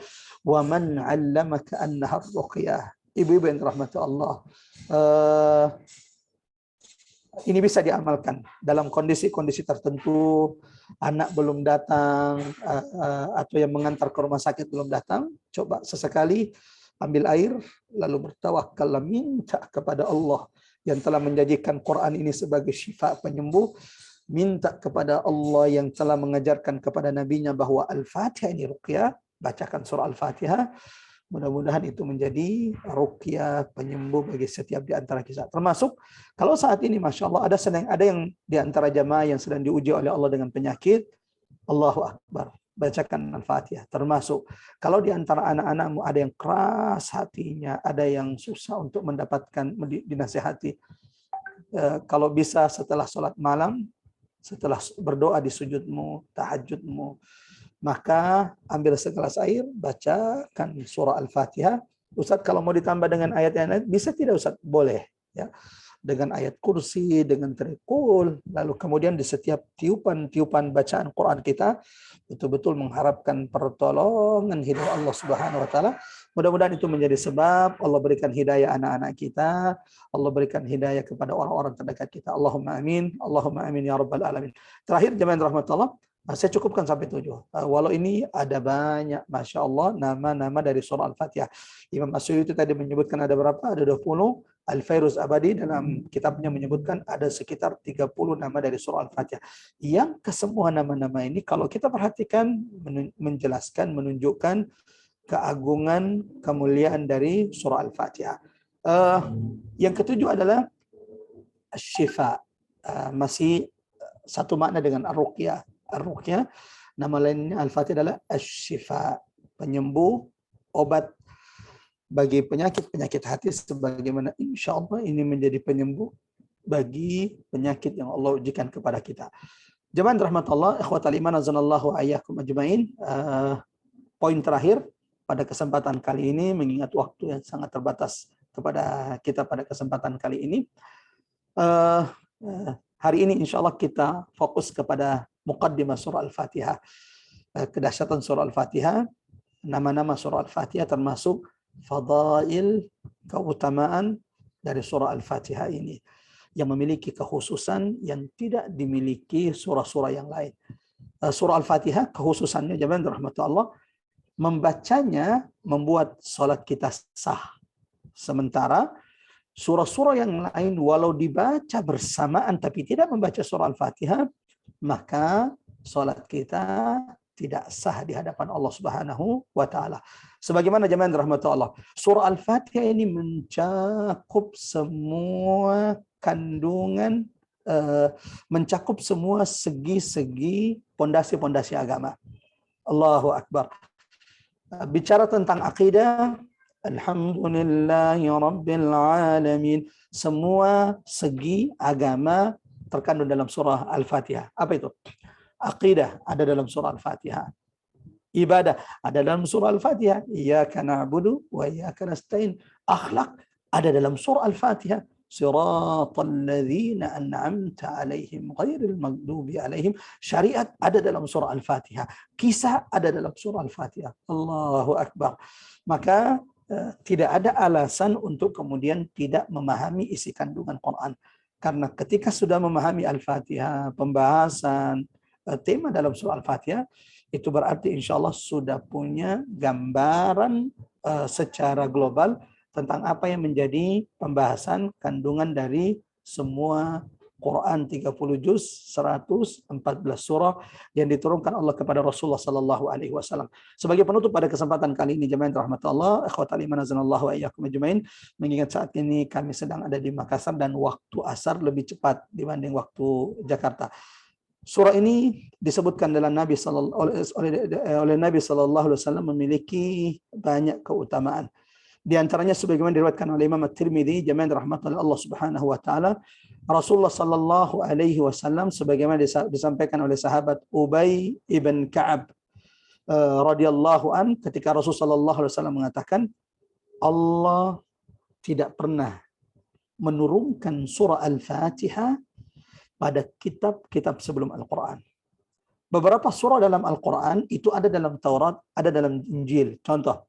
wa man 'allamaka annaha ruqyah. Ibu-ibu yang dirahmati Allah, ini bisa diamalkan dalam kondisi-kondisi tertentu, anak belum datang atau yang mengantar ke rumah sakit belum datang, coba sesekali ambil air lalu bertawakal, minta kepada Allah yang telah menjanjikan Quran ini sebagai syifa penyembuh, minta kepada Allah yang telah mengajarkan kepada nabinya bahwa Al-Fatihah ini ruqyah, bacakan surah Al-Fatihah. Mudah-mudahan itu menjadi ruqyah penyembuh bagi setiap di antara kita. Termasuk kalau saat ini Masya Allah ada yang di antara jamaah yang sedang diuji oleh Allah dengan penyakit, Allahu Akbar, bacakan Al-Fatihah. Termasuk kalau di antara anak-anakmu ada yang keras hatinya, ada yang susah untuk mendapatkan dinasihati, kalau bisa setelah sholat malam, setelah berdoa di sujudmu, tahajudmu, maka ambil segelas air, bacakan surah Al-Fatihah. Ustaz, kalau mau ditambah dengan ayat-ayat, bisa tidak Ustaz? Boleh. Ya. Dengan ayat kursi, dengan trikul, lalu kemudian di setiap tiupan-tiupan bacaan Quran kita, betul-betul mengharapkan pertolongan hidayah Allah Subhanahu wa Ta'ala. Mudah-mudahan itu menjadi sebab Allah berikan hidayah anak-anak kita, Allah berikan hidayah kepada orang-orang terdekat kita. Allahumma amin, Allahumma amin ya rabbal alamin. Terakhir, jemaah rahmatullah, saya cukupkan sampai 7. Walau ini ada banyak, Masya Allah, nama-nama dari surah Al-Fatihah. Imam As-Suyuti tadi menyebutkan ada berapa? Ada 20. Al-Fairuz Abadi dalam kitabnya menyebutkan ada sekitar 30 nama dari surah Al-Fatihah. Yang kesemua nama-nama ini kalau kita perhatikan menjelaskan, menunjukkan keagungan, kemuliaan dari surah Al-Fatihah. Yang ketujuh adalah Syifa. Masih satu makna dengan Ar-Ruqyah. Ar-Ruqyah, nama lainnya Al-Fatihah adalah Asy-Syifa, penyembuh, obat bagi penyakit-penyakit hati, sebagaimana insya Allah ini menjadi penyembuh bagi penyakit yang Allah ujikan kepada kita. Jemaah rahmatullah, ikhwatal iman azanallahu ayyakum ajmain. Poin terakhir pada kesempatan kali ini, mengingat waktu yang sangat terbatas kepada kita pada kesempatan kali ini, hari ini insya Allah kita fokus kepada muqaddimah surah Al-Fatihah. Kedahsyatan surah Al-Fatihah, nama-nama surah Al-Fatihah termasuk fadail, keutamaan dari surah Al-Fatihah ini yang memiliki kekhususan yang tidak dimiliki surah-surah yang lain. Surah Al-Fatihah kekhususannya, jemaah rahmatullah Allah, membacanya membuat salat kita sah. Sementara surah-surah yang lain walau dibaca bersamaan tapi tidak membaca surah Al-Fatihah, maka salat kita tidak sah di hadapan Allah Subhanahu wa Ta'ala. Sebagaimana jemaah rahmatullah, surah Al-Fatihah ini mencakup semua kandungan, mencakup semua segi-segi pondasi-pondasi agama. Allahu Akbar. Bicara tentang akidah, alhamdulillahi rabbil alamin. Semua segi agama terkandung dalam surah Al-Fatihah. Apa itu? Aqidah ada dalam surah Al-Fatihah. Ibadah ada dalam surah Al-Fatihah. Iyyaka na'budu wa iyyaka nasta'in. Akhlak ada dalam surah Al-Fatihah. Siratal ladzina an'amta 'alaihim ghairil maghdubi 'alaihim. Syariat ada dalam surah Al-Fatihah. Kisah ada dalam surah Al-Fatihah. Allahu Akbar. Maka tidak ada alasan untuk kemudian tidak memahami isi kandungan Quran. Karena ketika sudah memahami Al-Fatihah, pembahasan tema dalam surah Al-Fatihah, itu berarti insya Allah sudah punya gambaran secara global tentang apa yang menjadi pembahasan kandungan dari semua Quran 30 juz, 114 surah yang diturunkan Allah kepada Rasulullah sallallahu alaihi wasallam. Sebagai penutup pada kesempatan kali ini, jemaah rahmatullah, ikhwatal iman azanallahu wa iyyakum ajmain, mengingat saat ini kami sedang ada di Makassar dan waktu asar lebih cepat dibanding waktu Jakarta. Surah ini disebutkan dalam Nabi oleh Nabi sallallahu alaihi wasallam memiliki banyak keutamaan. Di antaranya sebagaimana diriwayatkan oleh Imam At-Tirmidzi, jemaah rahmatullah Allah Subhanahu wa taala, Rasulullah sallallahu alaihi wasallam sebagaimana disampaikan oleh sahabat Ubay ibn Ka'ab radhiyallahu an, ketika Rasul sallallahu alaihi wasallam mengatakan, Allah tidak pernah menurunkan surah Al-Fatihah pada kitab-kitab sebelum Al-Quran. Beberapa surah dalam Al-Quran itu ada dalam Taurat, ada dalam Injil. Contoh,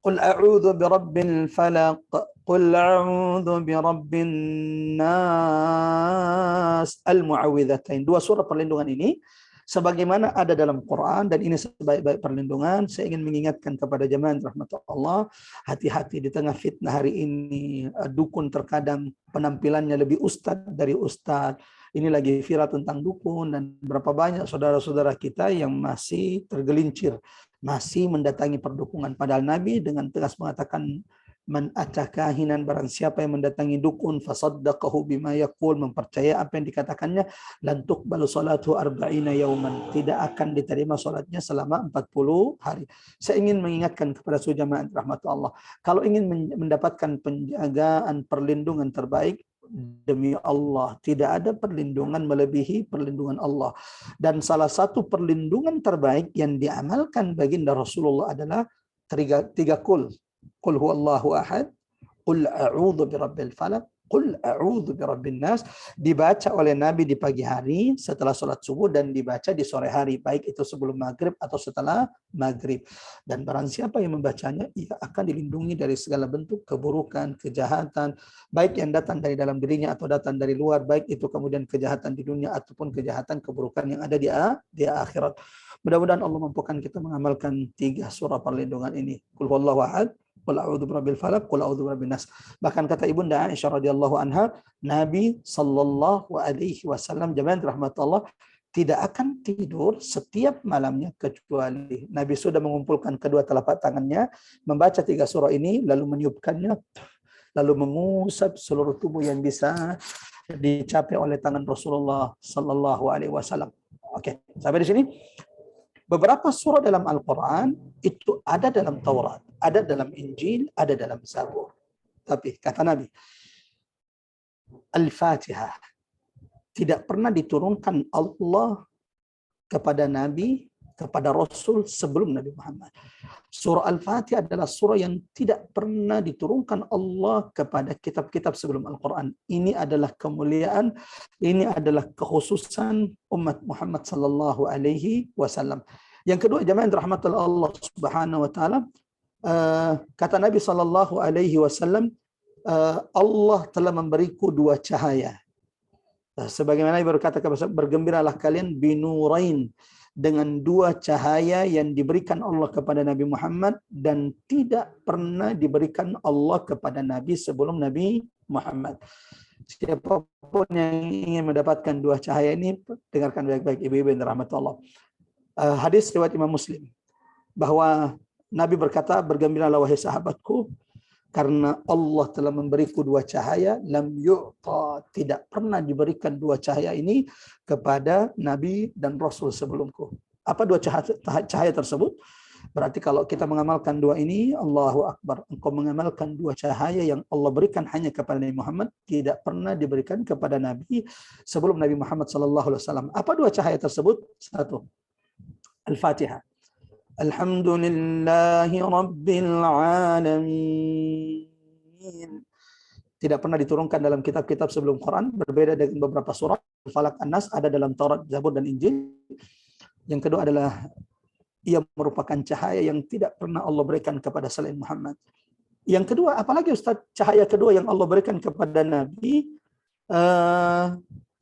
Qul a'udzu birabbil falaq, qul a'udzu birabbin nas, al-mu'awwidzatain. Dua surah perlindungan ini sebagaimana ada dalam Quran, dan ini sebaik-baik perlindungan. Saya ingin mengingatkan kepada jemaah rahmat Allah, hati-hati di tengah fitnah hari ini. Dukun terkadang penampilannya lebih ustadz dari ustadz. Ini lagi viral tentang dukun, dan berapa banyak saudara-saudara kita yang masih tergelincir, masih mendatangi perdukunan. Padahal Nabi dengan tegas mengatakan, man atakahinan, barang siapa yang mendatangi dukun, fasaddaqahu bima yaqul, mempercayai apa yang dikatakannya, lan tuqbalu salatu arba'ina yauman, tidak akan diterima salatnya selama 40 hari. Saya ingin mengingatkan kepada seluruh jamaah rahmat Allah, kalau ingin mendapatkan penjagaan perlindungan terbaik, demi Allah, tidak ada perlindungan melebihi perlindungan Allah. Dan salah satu perlindungan terbaik yang diamalkan baginda Rasulullah adalah tiga kul. Qul huwallahu ahad, qul a'udzu birabbil falaq, qul a'udzu birabbin nas, dibaca oleh Nabi di pagi hari setelah sholat subuh, dan dibaca di sore hari, baik itu sebelum maghrib atau setelah maghrib. Dan barang siapa yang membacanya, ia akan dilindungi dari segala bentuk keburukan, kejahatan, baik yang datang dari dalam dirinya atau datang dari luar, baik itu kemudian kejahatan di dunia ataupun kejahatan keburukan yang ada di akhirat. Mudah-mudahan Allah mampukan kita mengamalkan 3 surah perlindungan ini. Qul huwallahu ahad, qul a'udzu birabbil falaq, qul a'udzu birabbin nas. Bahkan kata Ibunda Aisyah radhiyallahu anha, Nabi sallallahu alaihi wasallam, jemaah rahmatullah, tidak akan tidur setiap malamnya kecuali Nabi sudah mengumpulkan kedua telapak tangannya, membaca 3 surah ini, lalu meniupkannya, lalu mengusap seluruh tubuh yang bisa dicapai oleh tangan Rasulullah sallallahu alaihi wasallam. Oke, sampai di sini. Beberapa surah dalam Al-Quran itu ada dalam Taurat, ada dalam Injil, ada dalam Zabur. Tapi kata Nabi, Al-Fatihah tidak pernah diturunkan Allah kepada Nabi, kepada Rasul sebelum Nabi Muhammad. Surah Al-Fatihah adalah surah yang tidak pernah diturunkan Allah kepada kitab-kitab sebelum Al-Quran. Ini adalah kemuliaan, ini adalah kekhususan umat Muhammad sallallahu alaihi wasallam. Yang kedua, jemaah rahmatul Allah subhanahu wa ta'ala, kata Nabi sallallahu alaihi wasallam, Allah telah memberiku 2 cahaya. Sebagaimana Nabi berkata, bergembiralah kalian binurain, dengan 2 cahaya yang diberikan Allah kepada Nabi Muhammad dan tidak pernah diberikan Allah kepada Nabi sebelum Nabi Muhammad. Siapapun yang ingin mendapatkan 2 cahaya ini, dengarkan baik-baik ibu-ibu yang dirahmati Allah. Hadis riwayat Imam Muslim, bahwa Nabi berkata, bergembiralah wahai sahabatku, karena Allah telah memberiku 2 cahaya, lam yu'ta, tidak pernah diberikan 2 cahaya ini kepada Nabi dan Rasul sebelumku. Apa 2 cahaya tersebut? Berarti kalau kita mengamalkan 2 ini, Allahu Akbar, engkau mengamalkan 2 cahaya yang Allah berikan hanya kepada Nabi Muhammad, tidak pernah diberikan kepada Nabi sebelum Nabi Muhammad SAW. Apa 2 cahaya tersebut? 1, Al-Fatihah. Alhamdulillahi Rabbil Alamin. Tidak pernah diturunkan dalam kitab-kitab sebelum Quran, berbeda dengan beberapa surah. Falaq, An-Nas ada dalam Taurat, Zabur, dan Injil. Yang kedua adalah ia merupakan cahaya yang tidak pernah Allah berikan kepada selain Muhammad. Yang kedua, apalagi Ustaz, cahaya kedua yang Allah berikan kepada Nabi,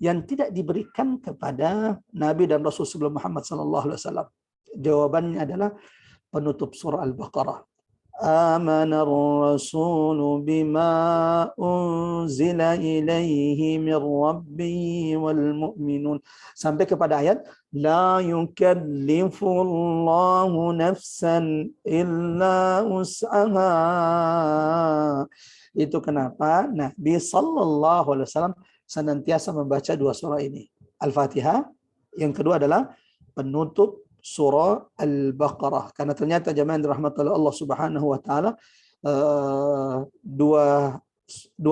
yang tidak diberikan kepada Nabi dan Rasul sebelum Muhammad SAW. Jawabannya adalah penutup surah Al-Baqarah. Amanar rasulu bima unzila ilaihi min rabbihi wal mu'minun, sampai kepada ayat la yukallifullahu nafsan illa wus'aha. Itu kenapa Nabi sallallahu alaihi wasallam senantiasa membaca 2 surah ini, Al-Fatihah, yang kedua adalah penutup surah Al-Baqarah. Karena ternyata jemaah rahmatullah Allah subhanahu wa ta'ala, 2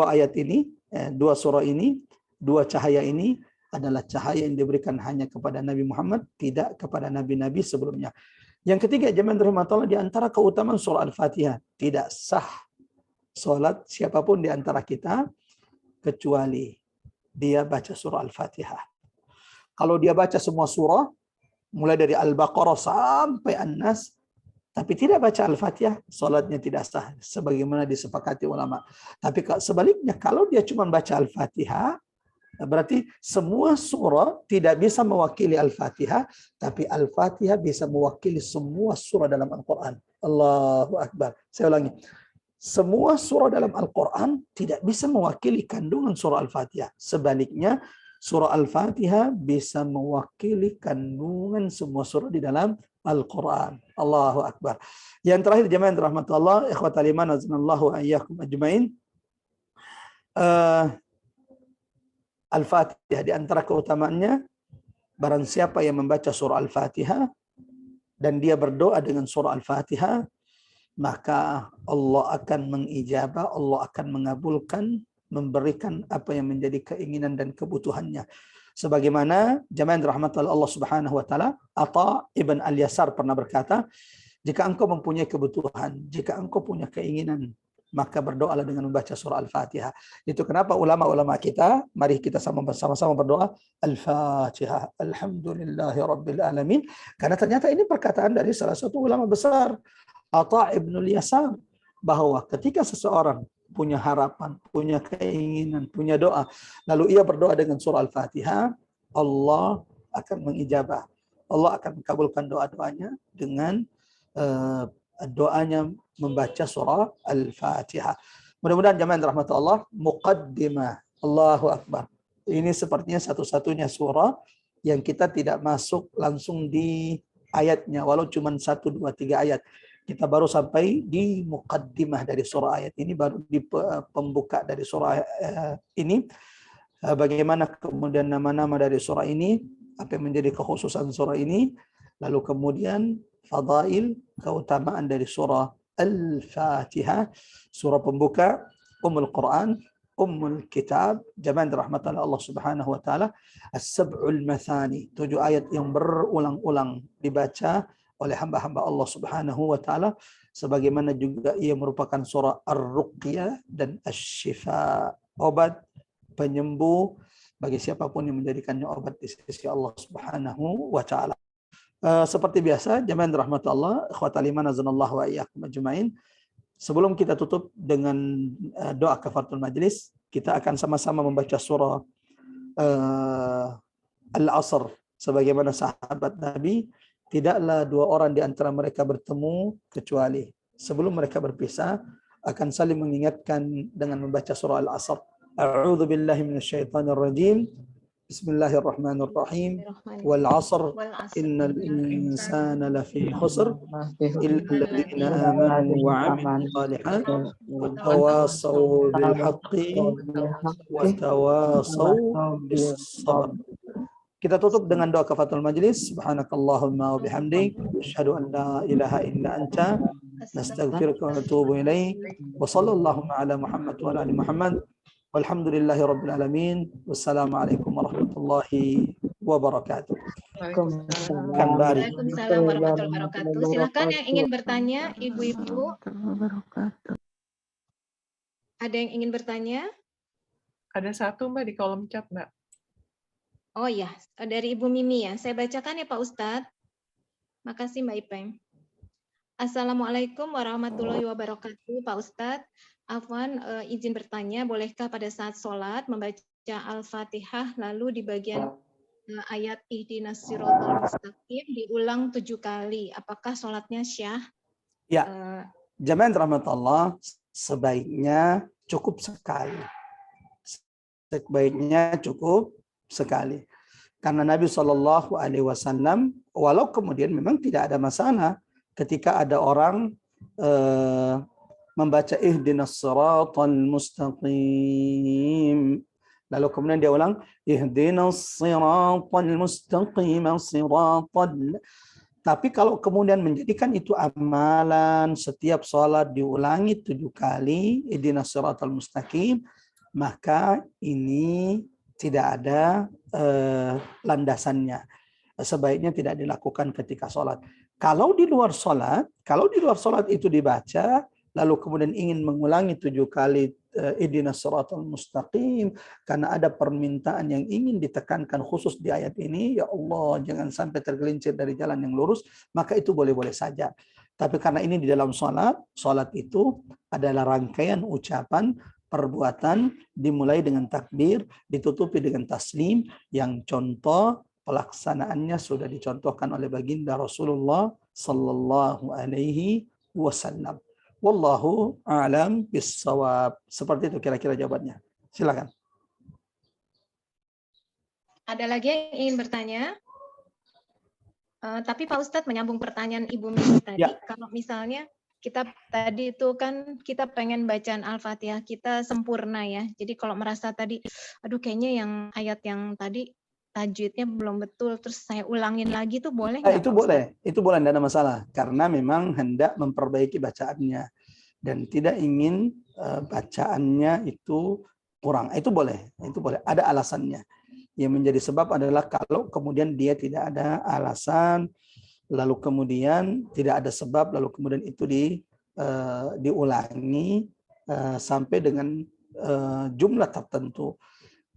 ayat ini, 2 surah ini, 2 cahaya ini adalah cahaya yang diberikan hanya kepada Nabi Muhammad, tidak kepada nabi-nabi sebelumnya. Yang ketiga, jemaah rahmatullah, di antara keutamaan surah Al-Fatihah, tidak sah salat siapapun di antara kita kecuali dia baca surah Al-Fatihah. Kalau dia baca semua surah, mulai dari Al-Baqarah sampai An-Nas, tapi tidak baca Al-Fatihah, salatnya tidak sah sebagaimana disepakati ulama. Tapi sebaliknya kalau dia cuma baca Al-Fatihah, berarti semua surah tidak bisa mewakili Al-Fatihah, tapi Al-Fatihah bisa mewakili semua surah dalam Al-Quran. Allahu Akbar. Saya ulangi. Semua surah dalam Al-Quran tidak bisa mewakili kandungan surah Al-Fatihah. Sebaliknya, surah Al-Fatihah bisa mewakili kandungan semua surah di dalam Al-Quran. Allahu Akbar. Yang terakhir, jemaah yang dirahmati Allah, ikhwatal iman, azanallahu ayyakum ajmain. Al-Fatihah, di antara keutamaannya, barang siapa yang membaca surah Al-Fatihah dan dia berdoa dengan surah Al-Fatihah, maka Allah akan mengijabah, Allah akan mengabulkan, memberikan apa yang menjadi keinginan dan kebutuhannya. Sebagaimana jemaah yang dirahmati Allah Subhanahu wa taala, Atha ibn Al-Yasar pernah berkata, jika engkau mempunyai kebutuhan, jika engkau punya keinginan, maka berdoalah dengan membaca surah Al-Fatihah. Itu kenapa ulama-ulama kita, mari kita sama-sama berdoa, Al-Fatihah, Alhamdulillahi Rabbil Alamin. Karena ternyata ini perkataan dari salah satu ulama besar, Atha ibn Al-Yasar, bahwa ketika seseorang punya harapan, punya keinginan, punya doa, lalu ia berdoa dengan surah Al-Fatihah, Allah akan mengijabah. Allah akan mengabulkan doa-doanya dengan doanya membaca surah Al-Fatihah. Mudah-mudahan jemaah yang dirahmati Allah, muqaddimah, Allahu Akbar. Ini sepertinya satu-satunya surah yang kita tidak masuk langsung di ayatnya, walau cuma 1, 2, 3 ayat. Kita baru sampai di muqaddimah dari surah ayat ini, baru di pembuka dari surah ini. Bagaimana kemudian nama-nama dari surah ini, apa yang menjadi kekhususan surah ini, lalu kemudian fadail, keutamaan dari surah Al-Fatihah, surah pembuka, Ummul Quran, Ummul Kitab, jemaah dirahmati Allah Subhanahu wa taala, As-Sab'ul Mathani, 7 ayat yang berulang-ulang dibaca oleh hamba-hamba Allah Subhanahu wa taala, sebagaimana juga ia merupakan surah Ar-Ruqyah dan Asy-Syifa, obat penyembuh bagi siapapun yang menjadikannya obat di sisi Allah Subhanahu wa taala. Seperti biasa, jemaah yang dirahmati Allah, ikhwatal iman azanallahu wa iyyakum ajmain. Sebelum kita tutup dengan doa kafaratul majlis, kita akan sama-sama membaca surah Al-Asr. Sebagaimana sahabat Nabi, tidaklah 2 orang di antara mereka bertemu kecuali sebelum mereka berpisah akan saling mengingatkan dengan membaca surah Al-Asr. A'udzu billahi minasyaitonir rajim. Bismillahirrahmanirrahim. Wal 'asr innal insana lafi khusr illa alladziina aamanu wa 'amilus shalihaat wa tawassaw bil haqqi wa tawassaw bis sabr. Kita tutup dengan doa kafaratul majlis. Subhanakallahumma wa bihamdik, asyhadu an la ilaha illa anta, nastaghfiruka wa natubu ilaik. Wa sallallahu ala Muhammad wa ala ali Muhammad. Walhamdulillahi rabbil alamin. Wassalamualaikum warahmatullahi wabarakatuh. Waalaikumsalam warahmatullahi wabarakatuh. Silakan yang ingin bertanya, ibu-ibu. Ada yang ingin bertanya? Ada satu Mbak di kolom chat Mbak. Oh ya, dari Ibu Mimi ya. Saya bacakan ya Pak Ustadz. Makasih Mbak Ipeng. Assalamualaikum warahmatullahi wabarakatuh Pak Ustadz. Afwan, izin bertanya, bolehkah pada saat sholat membaca Al-Fatihah lalu di bagian ayat ihdinas siratal mustaqim diulang 7 kali? Apakah sholatnya syah? Ya, jemaah rahmat Allah, sebaiknya cukup sekali. Sebaiknya cukup sekali. Karena Nabi SAW, walau kemudian memang tidak ada masalah ketika ada orang membaca ihdinas siratal mustaqim, lalu kemudian dia ulang ihdinas siratal mustaqim siratal. Tapi kalau kemudian menjadikan itu amalan, setiap salat diulangi 7 kali ihdinas siratal mustaqim, maka ini tidak ada landasannya. Sebaiknya tidak dilakukan ketika sholat. Kalau di luar sholat itu dibaca, lalu kemudian ingin mengulangi 7 kali ihdinas siratal mustaqim, karena ada permintaan yang ingin ditekankan khusus di ayat ini, ya Allah jangan sampai tergelincir dari jalan yang lurus, maka itu boleh-boleh saja. Tapi karena ini di dalam sholat itu adalah rangkaian ucapan, perbuatan, dimulai dengan takbir, ditutupi dengan taslim, yang contoh pelaksanaannya sudah dicontohkan oleh baginda Rasulullah sallallahu alaihi wasallam. Wallahu a'lam bissawab. Seperti itu kira-kira jawabannya. Silakan. Ada lagi yang ingin bertanya? Tapi Pak Ustadz menyambung pertanyaan Ibu Mimi tadi, Ya. kalau misalnya kita tadi itu kan kita pengen bacaan Al-Fatihah kita sempurna ya. Jadi kalau merasa tadi, aduh kayaknya yang ayat yang tadi tajwidnya belum betul, terus saya ulangin lagi tuh boleh nggak? Itu Pak boleh, Ustadz? itu boleh, tidak ada masalah. Karena memang hendak memperbaiki bacaannya dan tidak ingin bacaannya itu kurang. Itu boleh, itu boleh. Ada alasannya. Yang menjadi sebab adalah kalau kemudian dia tidak ada alasan, lalu kemudian tidak ada sebab, lalu kemudian itu diulangi sampai dengan jumlah tertentu.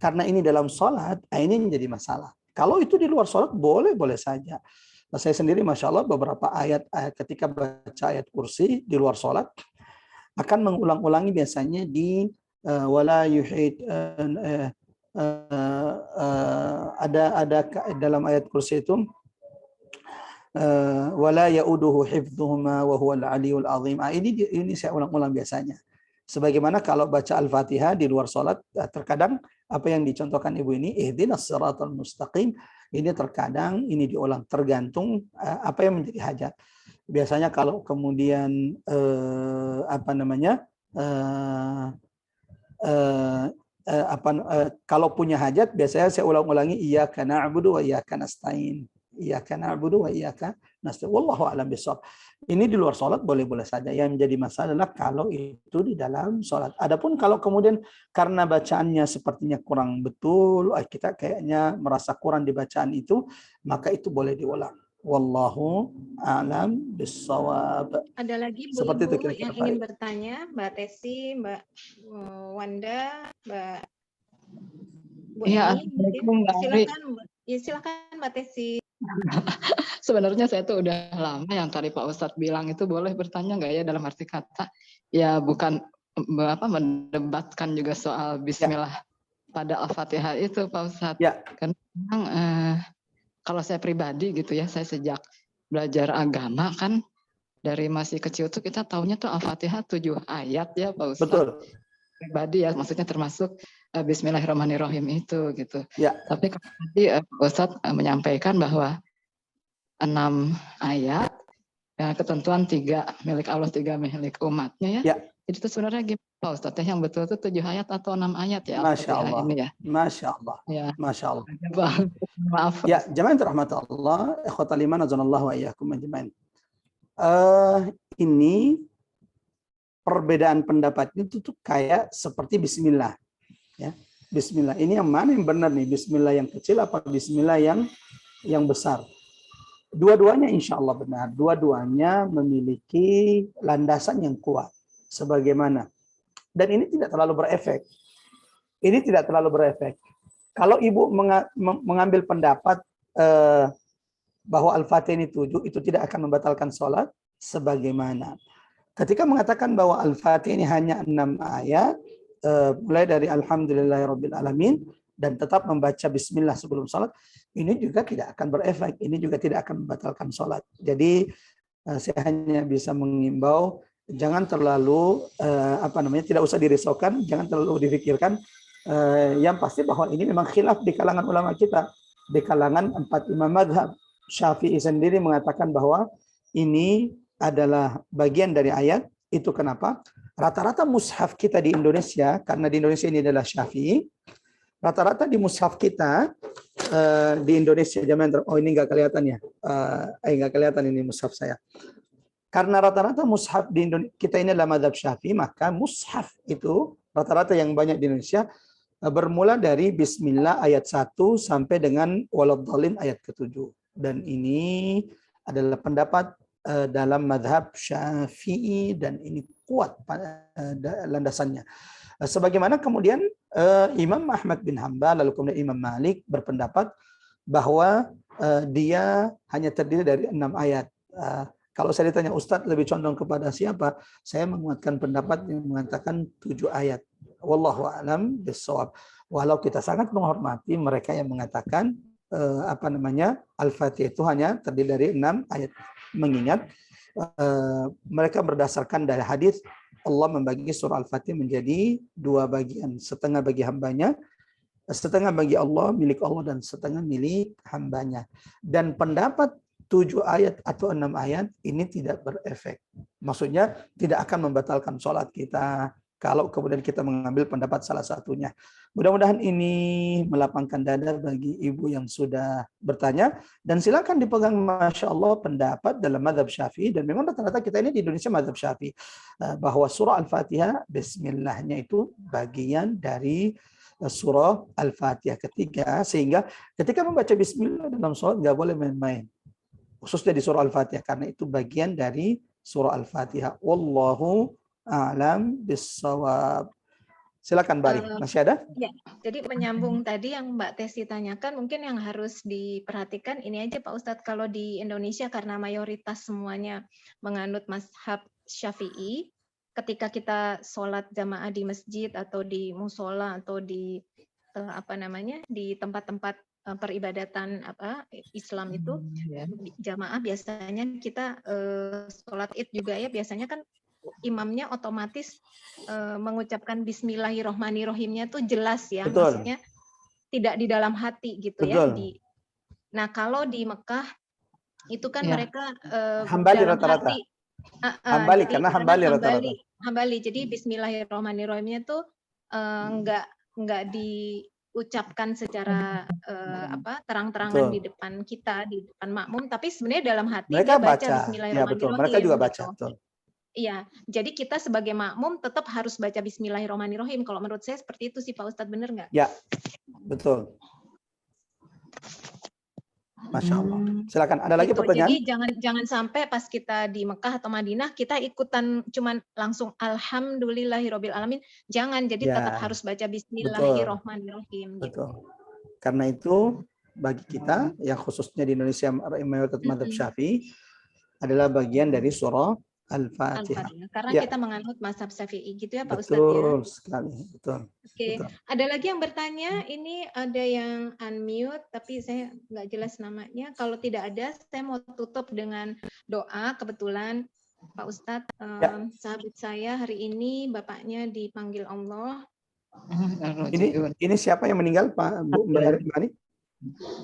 Karena ini dalam sholat, ini menjadi masalah. Kalau itu di luar sholat, boleh saja. Nah, saya sendiri, Masya Allah, beberapa ayat ketika baca ayat kursi di luar sholat, akan mengulang-ulangi biasanya di wala yuhid, ada dalam ayat kursi itu wala yauduhu hifdzuhuma wa huwal aliyul azim. Ini saya ulang-ulang biasanya. Sebagaimana kalau baca Al-Fatihah di luar salat, terkadang apa yang dicontohkan Ibu ini ihdinas siratal mustaqim, ini terkadang ini diulang tergantung apa yang menjadi hajat. Biasanya kalau kemudian kalau punya hajat biasanya saya ulang-ulangi iyyaka na'budu wa iyyaka nasta'in. Iyyaka na'budu wa iyyaka nasta'in. Wallahu a'lam bishawab. Ini di luar salat boleh-boleh saja. Yang menjadi masalah adalah kalau itu di dalam salat. Adapun kalau kemudian karena bacaannya sepertinya kurang betul, kita kayaknya merasa kurang di bacaan itu, maka itu boleh diulang. Wallahu a'lam bishawab. Ada lagi Bu Seperti itu Ibu kira-kira, yang ingin bertanya, Mbak Tesi, Mbak Wanda, Mbak Bu Iya, Eni, Assalamualaikum, Mbak Ari. silakan Mbak Tesi. Sebenarnya saya tuh udah lama yang tadi Pak Ustadz bilang itu boleh bertanya nggak ya dalam arti kata ya bukan mendebatkan juga soal Bismillah pada Al-Fatihah itu Pak Ustadz. Ya. Karena memang kalau saya pribadi gitu ya, saya sejak belajar agama kan dari masih kecil tuh kita taunya tuh Al-Fatihah 7 ayat ya Pak Ustadz. Betul. Pribadi ya, maksudnya termasuk Bismillahirrahmanirrahim itu gitu. Ya. Tapi kalau tadi Ustadz menyampaikan bahwa 6 ayat, ketentuan 3 milik Allah, 3 milik umatnya ya. Ya. Jadi itu sebenarnya gimana Pak Ustadz? Yang betul itu 7 ayat atau 6 ayat ya? Masya Allah. Ini ya. Masya Allah. Ya. Masya Allah. Maaf. Ya, jamaah rahmat Allah, ikhwatal iman azanallahu wa iyyakum ajmain. Ini perbedaan pendapat itu tuh kayak seperti bismillah. Ya. Bismillah. Ini yang mana yang benar nih? Bismillah yang kecil apa bismillah yang besar? Dua-duanya insya Allah benar. Dua-duanya memiliki landasan yang kuat. Sebagaimana. Dan ini tidak terlalu berefek. Ini tidak terlalu berefek. Kalau Ibu mengambil pendapat bahwa Al-Fatihah ini 7, itu tidak akan membatalkan sholat. Sebagaimana. Ketika mengatakan bahwa Al-Fatihah ini hanya 6 ayat, mulai dari Alhamdulillahirabbil alamin dan tetap membaca bismillah sebelum salat, ini juga tidak akan berefek, ini juga tidak akan membatalkan salat. Jadi saya hanya bisa mengimbau jangan terlalu tidak usah dirisaukan, jangan terlalu difikirkan. Yang pasti bahwa ini memang khilaf di kalangan ulama kita, di kalangan 4 imam mazhab. Syafi'i sendiri mengatakan bahwa ini adalah bagian dari ayat. Itu kenapa? Rata-rata mushaf kita di Indonesia, karena di Indonesia ini adalah Syafi'i, rata-rata di mushaf kita di Indonesia, ini nggak kelihatan ya, nggak kelihatan ini mushaf saya. Karena rata-rata mushaf di Indonesia kita ini adalah mazhab Syafi'i, maka mushaf itu rata-rata yang banyak di Indonesia bermula dari Bismillah ayat 1 sampai dengan Waladhdallin ayat ke-7. Dan ini adalah pendapat dalam mazhab Syafi'i dan ini kuat landasannya. Sebagaimana kemudian Imam Ahmad bin Hanbal lalu kemudian Imam Malik berpendapat bahwa dia hanya terdiri dari 6 ayat. Kalau saya ditanya Ustadz lebih condong kepada siapa, saya menguatkan pendapat yang mengatakan 7 ayat. Wallahu a'lam bishawab. Walau kita sangat menghormati mereka yang mengatakan Al-Fatihah itu hanya terdiri dari 6 ayat. Mengingat mereka berdasarkan dari hadis Allah membagi surah Al-Fatihah menjadi 2 bagian, setengah bagi hambanya, setengah bagi Allah, milik Allah, dan setengah milik hambanya. Dan pendapat 7 ayat atau 6 ayat ini tidak berefek. Maksudnya tidak akan membatalkan sholat kita kalau kemudian kita mengambil pendapat salah satunya. Mudah-mudahan ini melapangkan dada bagi ibu yang sudah bertanya. Dan silakan dipegang, Masya Allah, pendapat dalam mazhab Syafi'i. Dan memang rata-rata kita ini di Indonesia mazhab Syafi'i. Bahwa surah Al-Fatihah, bismillahnya itu bagian dari surah Al-Fatihah ketiga. Sehingga ketika membaca bismillah dalam sholat nggak boleh main-main. Khususnya di surah Al-Fatihah, karena itu bagian dari surah Al-Fatihah. Wallahu a'lam bissawab. Silakan Bari, masih ada? Ya, jadi menyambung tadi yang Mbak Tesi tanyakan, mungkin yang harus diperhatikan ini aja Pak Ustadz, kalau di Indonesia karena mayoritas semuanya menganut mazhab Syafi'i, ketika kita sholat jamaah di masjid atau di musola atau di di tempat-tempat peribadatan Islam itu jamaah, biasanya kita sholat Id juga ya, biasanya kan imamnya otomatis mengucapkan Bismillahirrohmanirrohimnya tuh jelas ya. Betul. Maksudnya tidak di dalam hati gitu. Betul. Ya. Nah kalau di Mekah itu kan mereka hambali dalam rata-rata. hati. Hambali, karena hambali rata-rata. Hambali. Jadi Bismillahirrohmanirrohimnya tuh nggak diucapkan secara terang-terangan di depan kita, di depan makmum, tapi sebenarnya dalam hati mereka dia baca baca. Bismillahirrohmanirrohim. Ya betul, mereka juga baca. Gitu. Betul. Iya, jadi kita sebagai makmum tetap harus baca Bismillahirrohmanirrohim. Kalau menurut saya seperti itu sih Pak Ustadz, benar nggak? Ya, betul. Masya Allah. Silakan. Ada lagi pertanyaan? Jadi jangan sampai pas kita di Mekah atau Madinah kita ikutan cuman langsung Alhamdulillahirobbil alamin. Jangan. Jadi tetap harus baca Bismillahirrohmanirrohim. Betul. Gitu. Karena itu bagi kita yang khususnya di Indonesia mayoritas mazhab Syafi'i adalah bagian dari surah Al-Fatihah. Karena kita menganut mazhab Syafi'i gitu ya Pak Ustadz ya. Betul sekali, betul. Oke, ada lagi yang bertanya, ini ada yang unmute tapi saya nggak jelas namanya. Kalau tidak ada, saya mau tutup dengan doa. Kebetulan Pak Ustadz, sahabat saya hari ini bapaknya dipanggil Allah. Ini siapa yang meninggal, Pak Bu Mbak?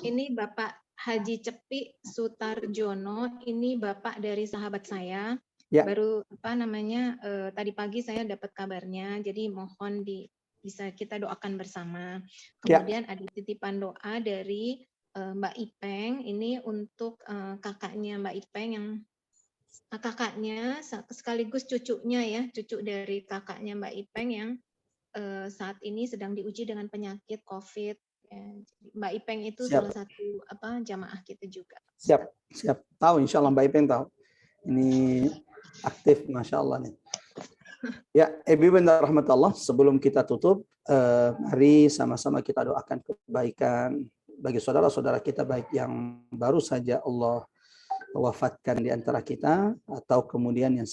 Ini Bapak Haji Cepi Sutarjono, ini bapak dari sahabat saya. Ya. Baru tadi pagi saya dapat kabarnya, jadi mohon bisa kita doakan bersama. Kemudian ada titipan doa dari Mbak Ipeng, ini untuk kakaknya Mbak Ipeng yang kakaknya sekaligus cucunya ya, cucu dari kakaknya Mbak Ipeng yang saat ini sedang diuji dengan penyakit COVID. Ya, Mbak Ipeng itu salah satu jamaah kita juga. Siap. Tahu, insya Allah Mbak Ipeng tahu. Ini aktif, Masya Allah nih. Ya, Ibu dan rahmatullah, sebelum kita tutup, mari sama-sama kita doakan kebaikan bagi saudara-saudara kita, baik yang baru saja Allah wafatkan di antara kita, atau kemudian yang